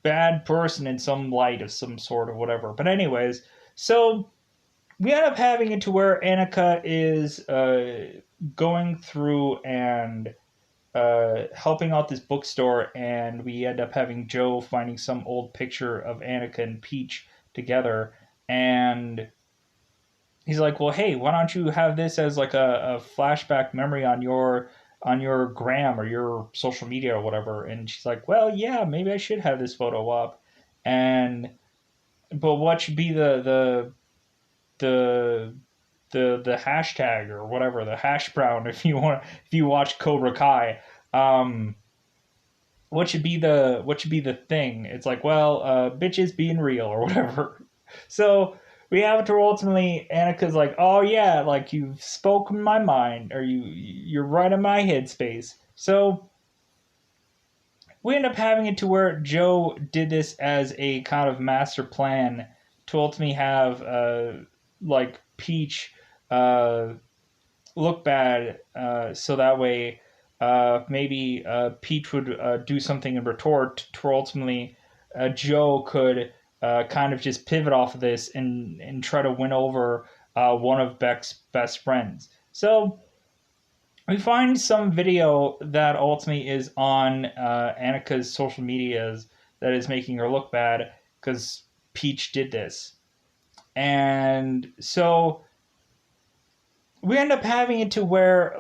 bad person in some light of some sort or whatever. But anyways, so we end up having it to where Annika is going through and helping out this bookstore, and we end up having Joe finding some old picture of Annika and Peach together, and he's like, "Well, hey, why don't you have this as like a flashback memory on your gram or your social media or whatever?" And she's like, "Well, yeah, maybe I should have this photo up." And but what should be the the hashtag or whatever the hash brown if you watch Cobra Kai, um, what should be the thing? It's like, well, bitches being real or whatever. So we have it to where ultimately Annika's like, oh yeah, like you've spoken my mind, or you're right in my headspace. So we end up having it to where Joe did this as a kind of master plan to ultimately have like Peach uh, look bad, so that way maybe Peach would do something in retort to ultimately Joe could kind of just pivot off of this and try to win over one of Beck's best friends. So we find some video that ultimately is on Annika's social medias that is making her look bad because Peach did this. And so we end up having it to where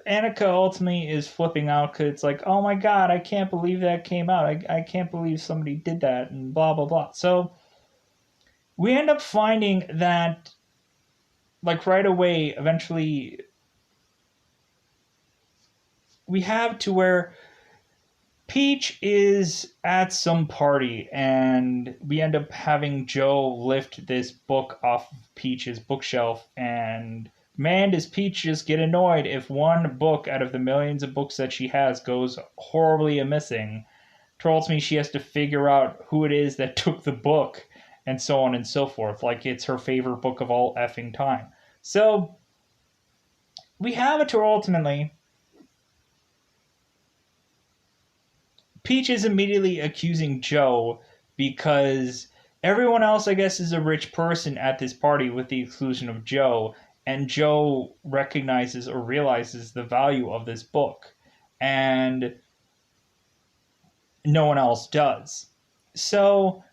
Annika ultimately is flipping out because it's like, oh my god, I can't believe that came out. I can't believe somebody did that and blah, blah, blah. So we end up finding that, like, right away, eventually, we have to where Peach is at some party, and we end up having Joe lift this book off of Peach's bookshelf. And man, does Peach just get annoyed if one book out of the millions of books that she has goes horribly missing. Trolls me, she has to figure out who it is that took the book, and so on and so forth. Like it's her favorite book of all effing time. So we have it to ultimately Peach is immediately accusing Joe because everyone else, I guess, is a rich person at this party with the exclusion of Joe, and Joe recognizes or realizes the value of this book, and no one else does. So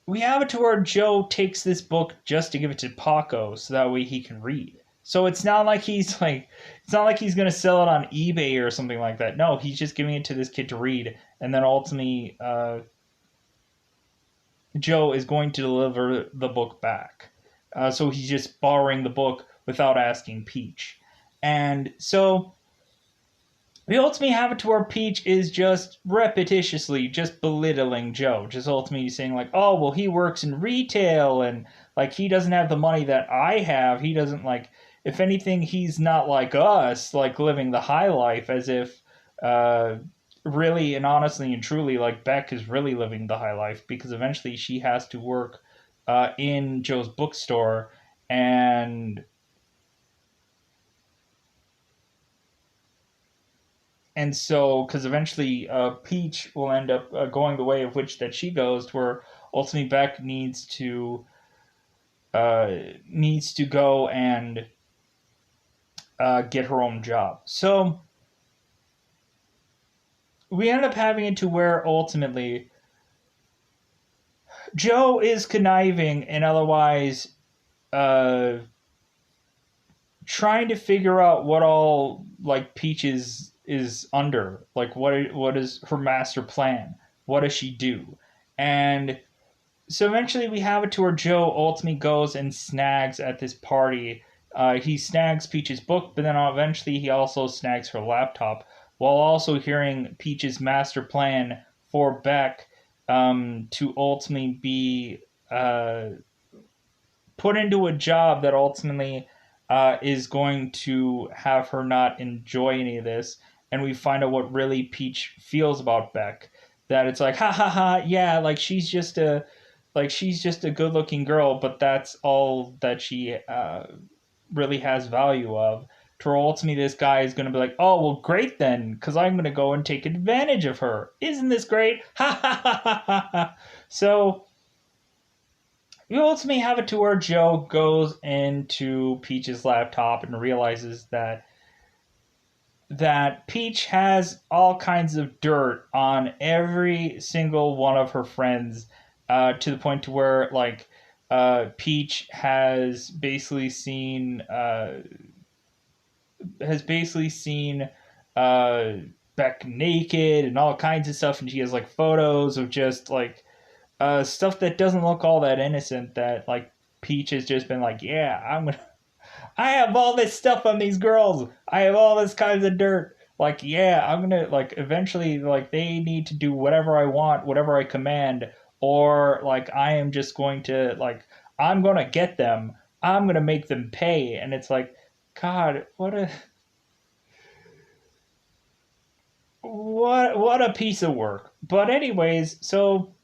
we have it to where Joe takes this book just to give it to Paco so that way he can read. So it's not like it's not like he's gonna sell it on eBay or something like that. No, he's just giving it to this kid to read, and then ultimately Joe is going to deliver the book back. So he's just borrowing the book without asking Peach, and so we ultimately have it to where Peach is just repetitiously just belittling Joe, just ultimately saying like, "Oh, well, he works in retail and like he doesn't have the money that I have. He doesn't like. If anything, he's not like us, like living the high life, as if uh, really and honestly and truly, like Beck is really living the high life because eventually she has to work in Joe's bookstore and." And so, because eventually Peach will end up going the way of which that she goes, where ultimately Beck needs to go and get her own job. So we end up having it to where ultimately Joe is conniving and otherwise uh, trying to figure out what all like Peach is under, like what is her master plan, what does she do, and so eventually we have it to where Joe ultimately goes and snags at this party. He snags Peach's book, but then eventually he also snags her laptop, while also hearing Peach's master plan for Beck to ultimately be put into a job that ultimately is going to have her not enjoy any of this. And we find out what really Peach feels about Beck. That it's like, ha ha ha, yeah, like she's just a good looking girl, but that's all that she really has value of. To ultimately, this guy is going to be like, oh, well, great then, because I'm going to go and take advantage of her. Isn't this great? Ha ha ha ha ha ha. So you ultimately have it to where Joe goes into Peach's laptop and realizes that Peach has all kinds of dirt on every single one of her friends, to the point to where like Peach has basically seen uh, Beck naked and all kinds of stuff, and she has like photos of just like stuff that doesn't look all that innocent. That like Peach has just been like, yeah, I have all this stuff on these girls. I have all this kinds of dirt. Like, yeah, I'm gonna like eventually like they need to do whatever I want, whatever I command, or like I am just going to like I'm gonna get them. I'm gonna make them pay. And it's like, God, what a piece of work. But anyways, so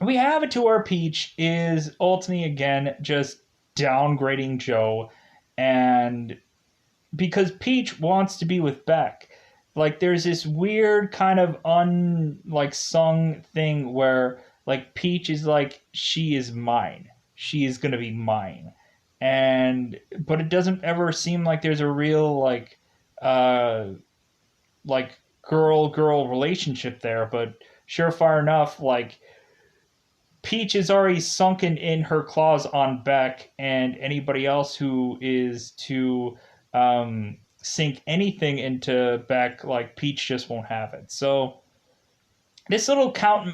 we have it to where Peach is ultimately again just downgrading Joe, and because Peach wants to be with Beck. Like there's this weird kind of like sung thing where like Peach is like, she is mine. She is gonna be mine. And but it doesn't ever seem like there's a real uh like girl relationship there, but surefire enough, like Peach is already sunken in her claws on Beck, and anybody else who is to sink anything into Beck, like Peach just won't have it. So this little cat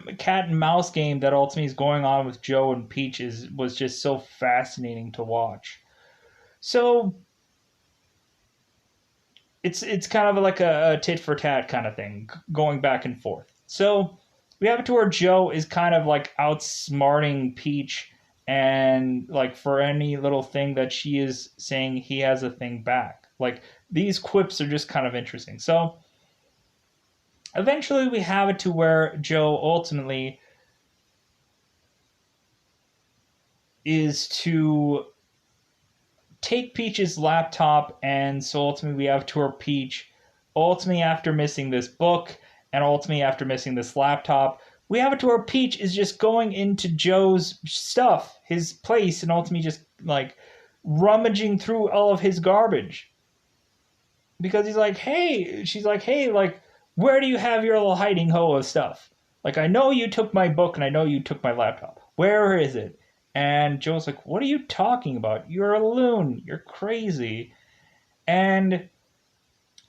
and mouse game that ultimately is going on with Joe and Peach was just so fascinating to watch. So it's kind of like a tit for tat kind of thing, going back and forth. So we have it to where Joe is kind of like outsmarting Peach, and like for any little thing that she is saying, he has a thing back. Like these quips are just kind of interesting. So eventually we have it to where Joe ultimately is to take Peach's laptop, and so ultimately we have to where Peach, ultimately after missing this book, and ultimately after missing this laptop, we have it to where Peach is just going into Joe's stuff, his place, and ultimately just like rummaging through all of his garbage. Because he's like, hey, she's like, hey, like, where do you have your little hiding hole of stuff? Like, I know you took my book and I know you took my laptop. Where is it? And Joe's like, what are you talking about? You're a loon. You're crazy. And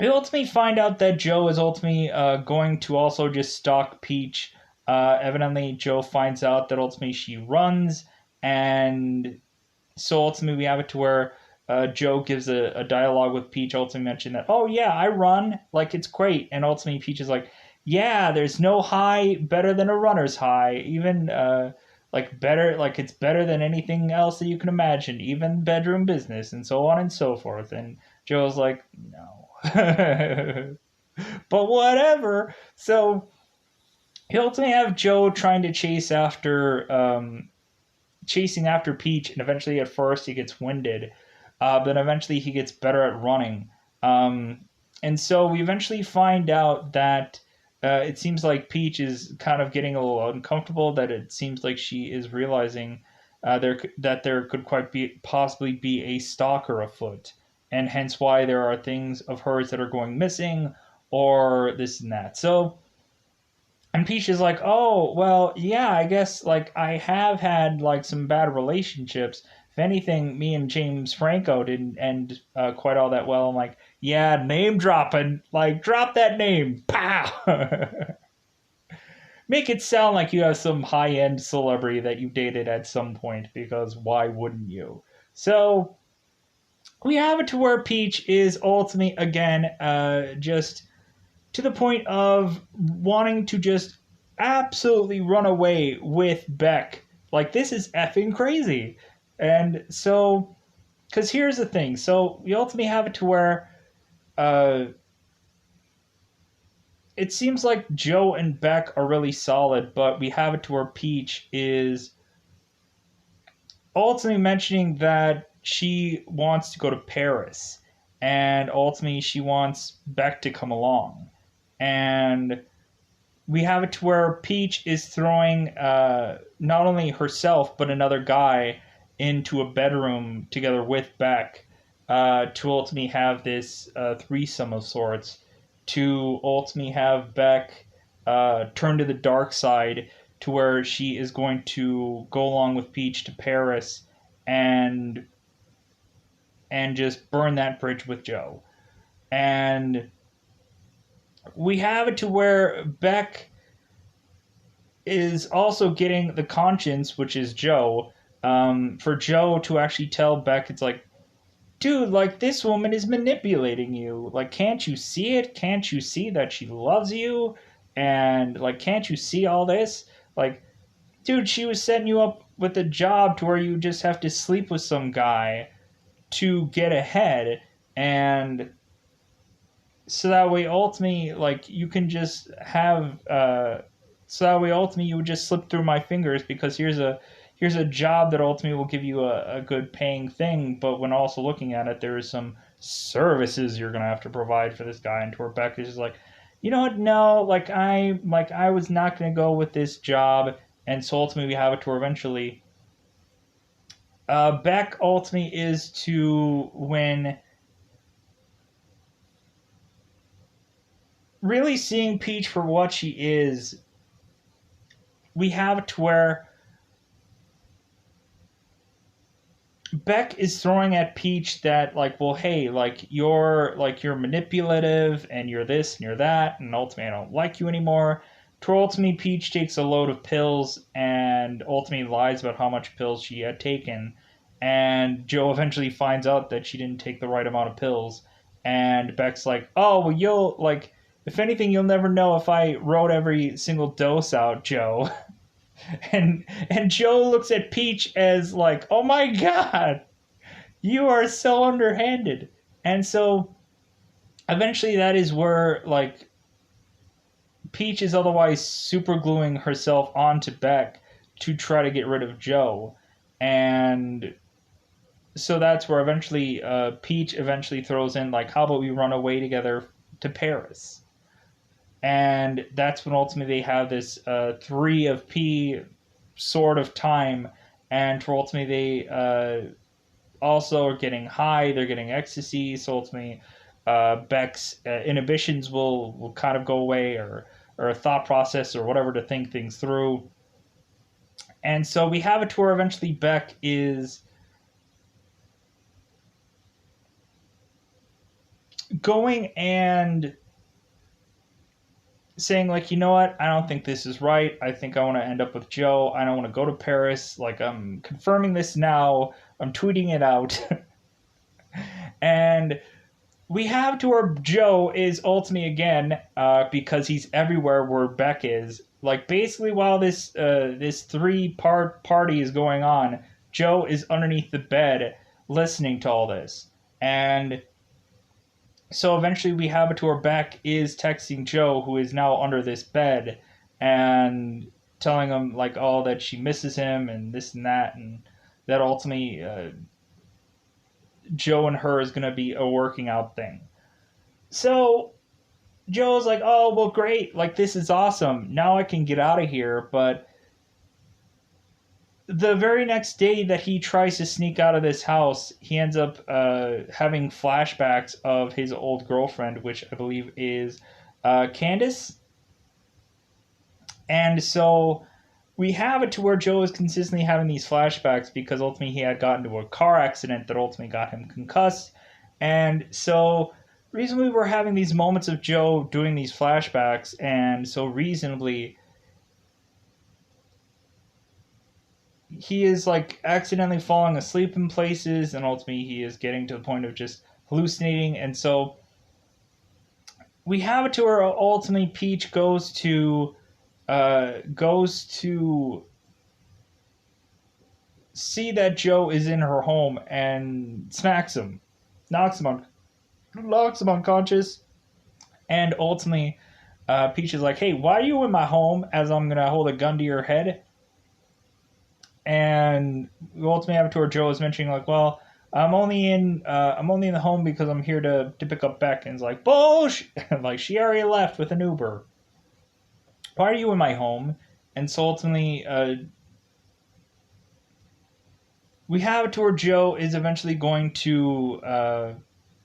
we ultimately find out that Joe is ultimately going to also just stalk Peach. Evidently, Joe finds out that ultimately she runs, and so ultimately we have it to where Joe gives a dialogue with Peach, ultimately mentioning that, oh yeah, I run, like it's great, and ultimately Peach is like, yeah, there's no high better than a runner's high, even like better, like it's better than anything else that you can imagine, even bedroom business, and so on and so forth. And Joe's like, no. But whatever. So you ultimately have Joe trying to chasing after Peach, and eventually at first he gets winded, but eventually he gets better at running. And so we eventually find out that it seems like Peach is kind of getting a little uncomfortable, that it seems like she is realizing that there could quite possibly be a stalker afoot, and hence why there are things of hers that are going missing, or this and that. So, and Peach is like, oh, well, yeah, I guess, like, I have had, like, some bad relationships. If anything, me and James Franco didn't end quite all that well. I'm like, yeah, name dropping. Like, drop that name. Pow! Make it sound like you have some high-end celebrity that you dated at some point, because why wouldn't you? So, we have it to where Peach is ultimately, again, just to the point of wanting to just absolutely run away with Beck. Like, this is effing crazy. And so, because here's the thing. So, we ultimately have it to where uh, it seems like Joe and Beck are really solid, but we have it to where Peach is ultimately mentioning that she wants to go to Paris. And ultimately, she wants Beck to come along. And we have it to where Peach is throwing not only herself but another guy into a bedroom together with Beck to ultimately have this threesome of sorts, to ultimately have Beck turn to the dark side, to where she is going to go along with Peach to Paris and just burn that bridge with Joe. And we have it to where Beck is also getting the conscience, which is Joe, for Joe to actually tell Beck, it's like, dude, like, this woman is manipulating you. Like, can't you see it? Can't you see that she loves you? And, like, can't you see all this? Like, dude, she was setting you up with a job to where you just have to sleep with some guy to get ahead, and so that way ultimately like you can just have so that way ultimately you would just slip through my fingers because here's a job that ultimately will give you a good paying thing, but when also looking at it, there is some services you're gonna have to provide for this guy. And Torbeck is just like, you know what, no, I was not gonna go with this job. And so ultimately we have it to where eventually Beck ultimately is to when really seeing Peach for what she is, we have it to where Beck is throwing at Peach that like, well, hey, you're manipulative and you're this and you're that, and ultimately I don't like you anymore. To ultimately Peach takes a load of pills and ultimately lies about how much pills she had taken, and Joe eventually finds out that she didn't take the right amount of pills, and Beck's like, oh well, you'll like, if anything, you'll never know if I wrote every single dose out, Joe. And Joe looks at Peach as like, "Oh my god, you are so underhanded." And so eventually that is where like Peach is otherwise super gluing herself onto Beck to try to get rid of Joe. And so that's where eventually Peach eventually throws in like, "How about we run away together to Paris?" And that's when ultimately they have this 3 of P sort of time, and for ultimately they also are getting high, they're getting ecstasy, so ultimately Beck's inhibitions will kind of go away, or a thought process or whatever to think things through. And so we have a tour eventually Beck is going and saying like, you know what, I don't think this is right, I think I want to end up with Joe, I don't want to go to Paris, like I'm confirming this now, I'm tweeting it out. And we have to where Joe is ultimately again, because he's everywhere where Beck is, like basically while this 3-part party is going on, Joe is underneath the bed listening to all this. And so eventually we have it to where Beck is texting Joe, who is now under this bed, and telling him like, oh, that she misses him and this and that, and that ultimately Joe and her is going to be a working out thing. So Joe's like, oh, well, great, like this is awesome, now I can get out of here. But the very next day that he tries to sneak out of this house, he ends up having flashbacks of his old girlfriend, which I believe is Candace. And so we have it to where Joe is consistently having these flashbacks because ultimately he had gotten into a car accident that ultimately got him concussed. And so reasonably we're having these moments of Joe doing these flashbacks, and so reasonably he is like accidentally falling asleep in places, and ultimately he is getting to the point of just hallucinating. And so we have it to where ultimately Peach goes to see that Joe is in her home and smacks him, knocks him on knocks him unconscious. And ultimately Peach is like, hey, why are you in my home as I'm gonna hold a gun to your head? And we ultimately have it to where Joe is mentioning like, well, I'm only in the home because I'm here to pick up Beck. And it's like, bullshit. Like, she already left with an Uber. Why are you in my home? And so ultimately we have it to where Joe is eventually going to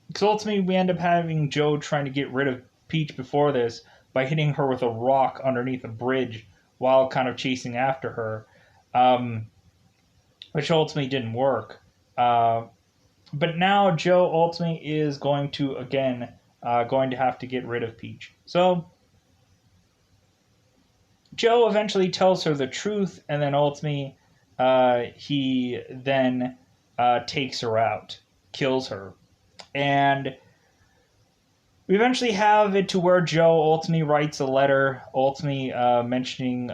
because ultimately we end up having Joe trying to get rid of Peach before this by hitting her with a rock underneath a bridge while kind of chasing after her. Which ultimately didn't work. But now Joe ultimately is going to, again, going to have to get rid of Peach. So Joe eventually tells her the truth, and then ultimately he then takes her out, kills her. And we eventually have it to where Joe ultimately writes a letter, ultimately mentioning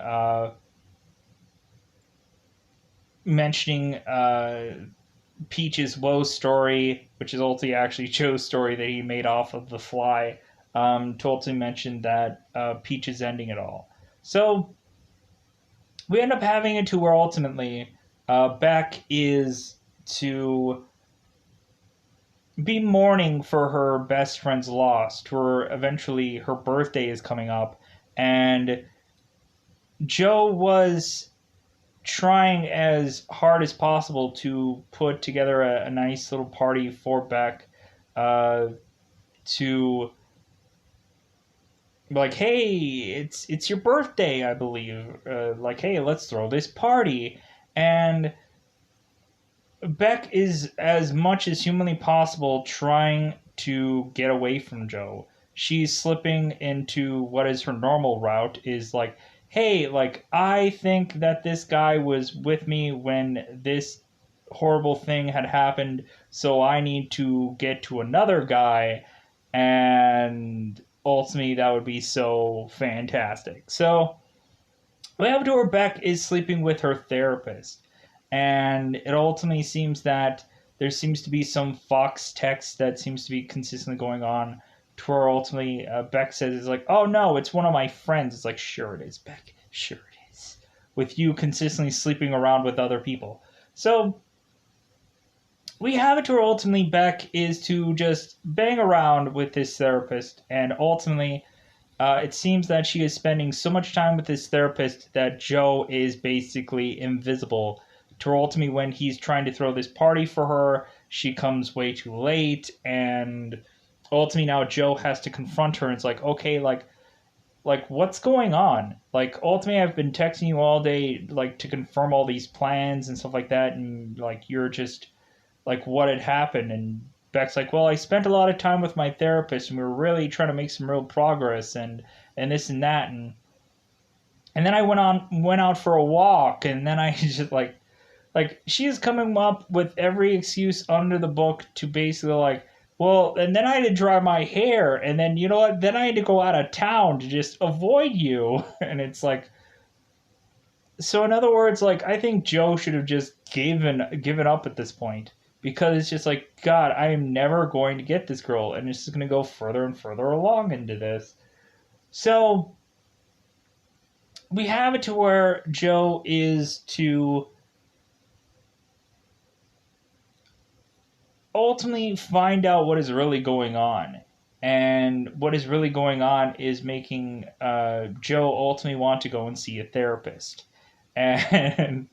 mentioning Peach's woe story, which is ultimately actually Joe's story that he made off of The Fly, to ultimately mention that Peach is ending it all. So we end up having it to where ultimately Beck is to be mourning for her best friend's loss, to her eventually her birthday is coming up, and Joe was trying as hard as possible to put together a nice little party for Beck, uh, to like, hey, it's your birthday, I believe. Like, hey, let's throw this party, and Beck is as much as humanly possible trying to get away from Joe. She's slipping into what is her normal route, is like, hey, like, I think that this guy was with me when this horrible thing had happened, so I need to get to another guy, and ultimately that would be so fantastic. So we have to where Beck is sleeping with her therapist, and it ultimately seems that there seems to be some Fox text that seems to be consistently going on. To where ultimately Beck says, "Is like, oh no, it's one of my friends." It's like, sure it is, Beck, sure it is. With you consistently sleeping around with other people, so we have it to where ultimately Beck is to just bang around with this therapist, and ultimately it seems that she is spending so much time with this therapist that Joe is basically invisible. To ultimately, when he's trying to throw this party for her, she comes way too late, and ultimately now Joe has to confront her. And it's like, okay, like what's going on? Like ultimately, I've been texting you all day, like to confirm all these plans and stuff like that, and like you're just like what had happened. And Beck's like, well, I spent a lot of time with my therapist and we were really trying to make some real progress, and this and that, and then I went out for a walk, and then I just like she is coming up with every excuse under the book to basically like, well, and then I had to dry my hair, and then you know what, then I had to go out of town to just avoid you. And it's like, so in other words, like I think Joe should have just given up at this point, because it's just like, God, I am never going to get this girl, and it's just going to go further and further along into this. So we have it to where Joe is to ultimately find out what is really going on. And what is really going on is making Joe ultimately want to go and see a therapist. And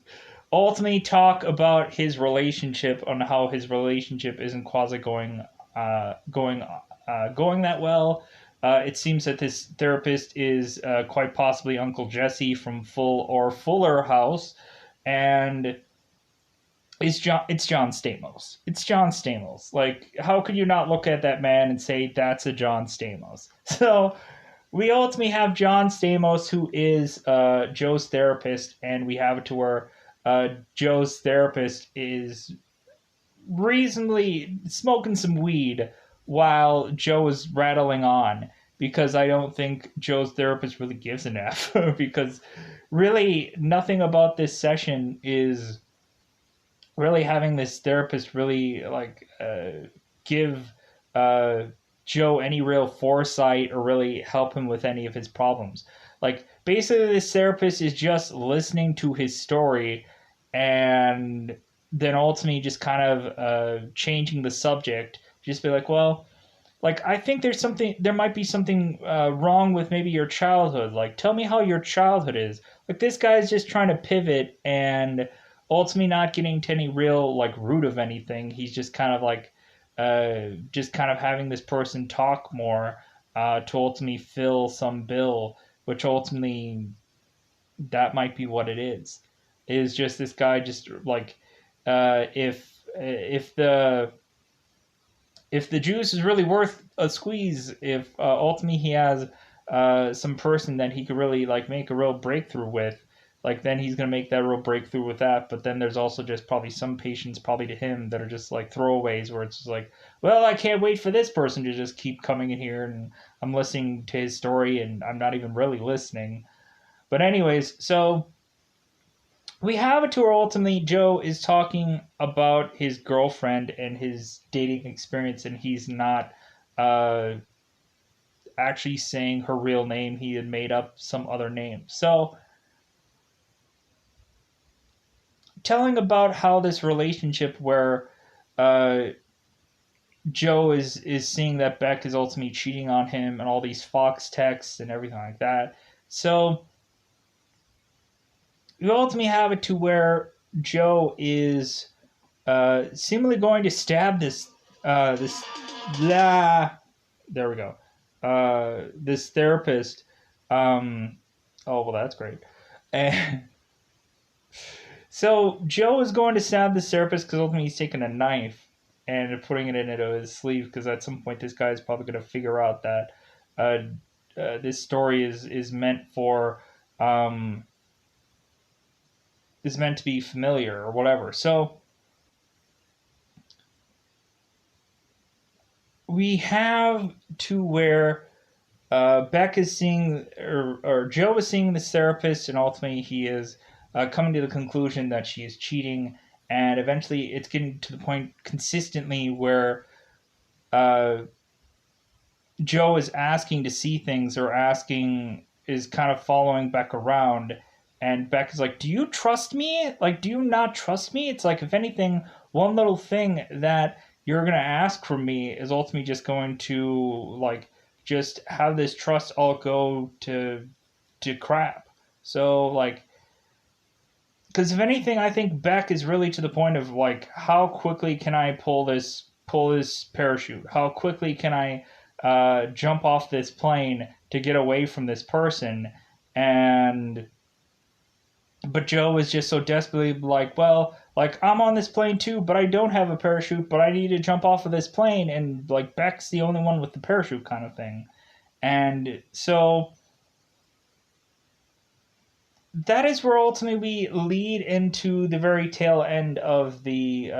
ultimately talk about his relationship, on how his relationship isn't quasi going that well. It seems that this therapist is quite possibly Uncle Jesse from Full or Fuller House, and it's John Stamos. It's John Stamos. Like, how could you not look at that man and say that's a John Stamos? So we ultimately have John Stamos, who is Joe's therapist, and we have it to where Joe's therapist is reasonably smoking some weed while Joe is rattling on, because I don't think Joe's therapist really gives an F. Because really nothing about this session is really having this therapist really like give uh, Joe any real foresight or really help him with any of his problems. Like basically, this therapist is just listening to his story, and then ultimately just kind of changing the subject. Just be like, well, like I think there might be something wrong with maybe your childhood. Like, tell me how your childhood is. Like this guy's just trying to pivot and ultimately not getting to any real like root of anything. He's just kind of having this person talk more to ultimately fill some bill, which ultimately that might be what it is just this guy just like if the juice is really worth a squeeze, if ultimately he has some person that he could really like make a real breakthrough with, like then he's gonna make that real breakthrough with that. But then there's also just probably some patients, probably to him, that are just like throwaways, where it's just like, well, I can't wait for this person to just keep coming in here, and I'm listening to his story, and I'm not even really listening. But anyways, so we have it to where ultimately Joe is talking about his girlfriend and his dating experience, and he's not uh, actually saying her real name. He had made up some other name. So, telling about how this relationship where uh, Joe is seeing that Beck is ultimately cheating on him and all these Fox texts and everything like that. So, you ultimately have it to where Joe is seemingly going to stab this blah. There we go. This therapist. Oh well, that's great. And so Joe is going to stab this therapist because ultimately he's taking a knife and putting it into his sleeve because at some point this guy is probably going to figure out that uh, this story is meant for um, is meant to be familiar or whatever. So we have to where Beck is seeing, or Joe is seeing this therapist, and ultimately he is coming to the conclusion that she is cheating. And eventually, it's getting to the point consistently where uh, Joe is asking to see things or asking, is kind of following Beck around. And Beck is like, "Do you trust me? Like, do you not trust me?" It's like, if anything, one little thing that you're going to ask from me is ultimately just going to, like, just have this trust all go to crap. So, like, because if anything, I think Beck is really to the point of like, how quickly can I pull this parachute? How quickly can I jump off this plane to get away from this person? And but Joe is just so desperately like, well, like I'm on this plane too, but I don't have a parachute, but I need to jump off of this plane, and like Beck's the only one with the parachute kind of thing. And so that is where ultimately we lead into the very tail end of the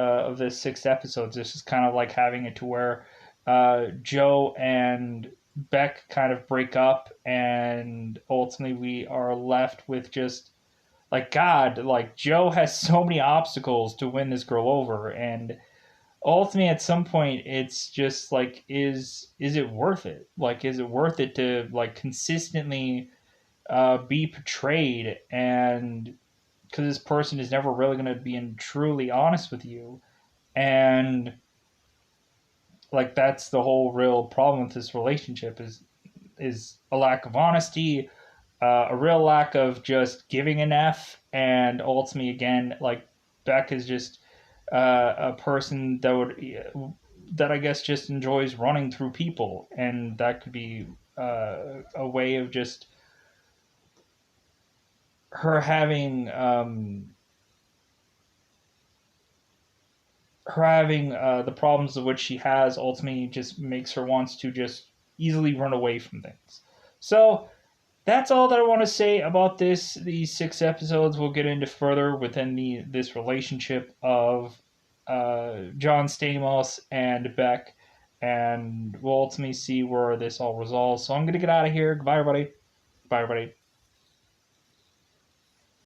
6 episodes. This is kind of like having it to where Joe and Beck kind of break up, and ultimately we are left with just like, God, like Joe has so many obstacles to win this girl over, and ultimately at some point it's just like, is it worth it? Like, is it worth it to like consistently be portrayed, and because this person is never really going to be truly honest with you, and like that's the whole real problem with this relationship is a lack of honesty, a real lack of just giving an F, and ultimately again like Beck is just a person that I guess just enjoys running through people, and that could be a way of just her having the problems of which she has ultimately just makes her wants to just easily run away from things. So that's all that I want to say about these 6 episodes. We'll get into further within this relationship of John Stamos and Beck, and we'll ultimately see where this all resolves. So I'm gonna get out of here. Goodbye, everybody. Bye, everybody.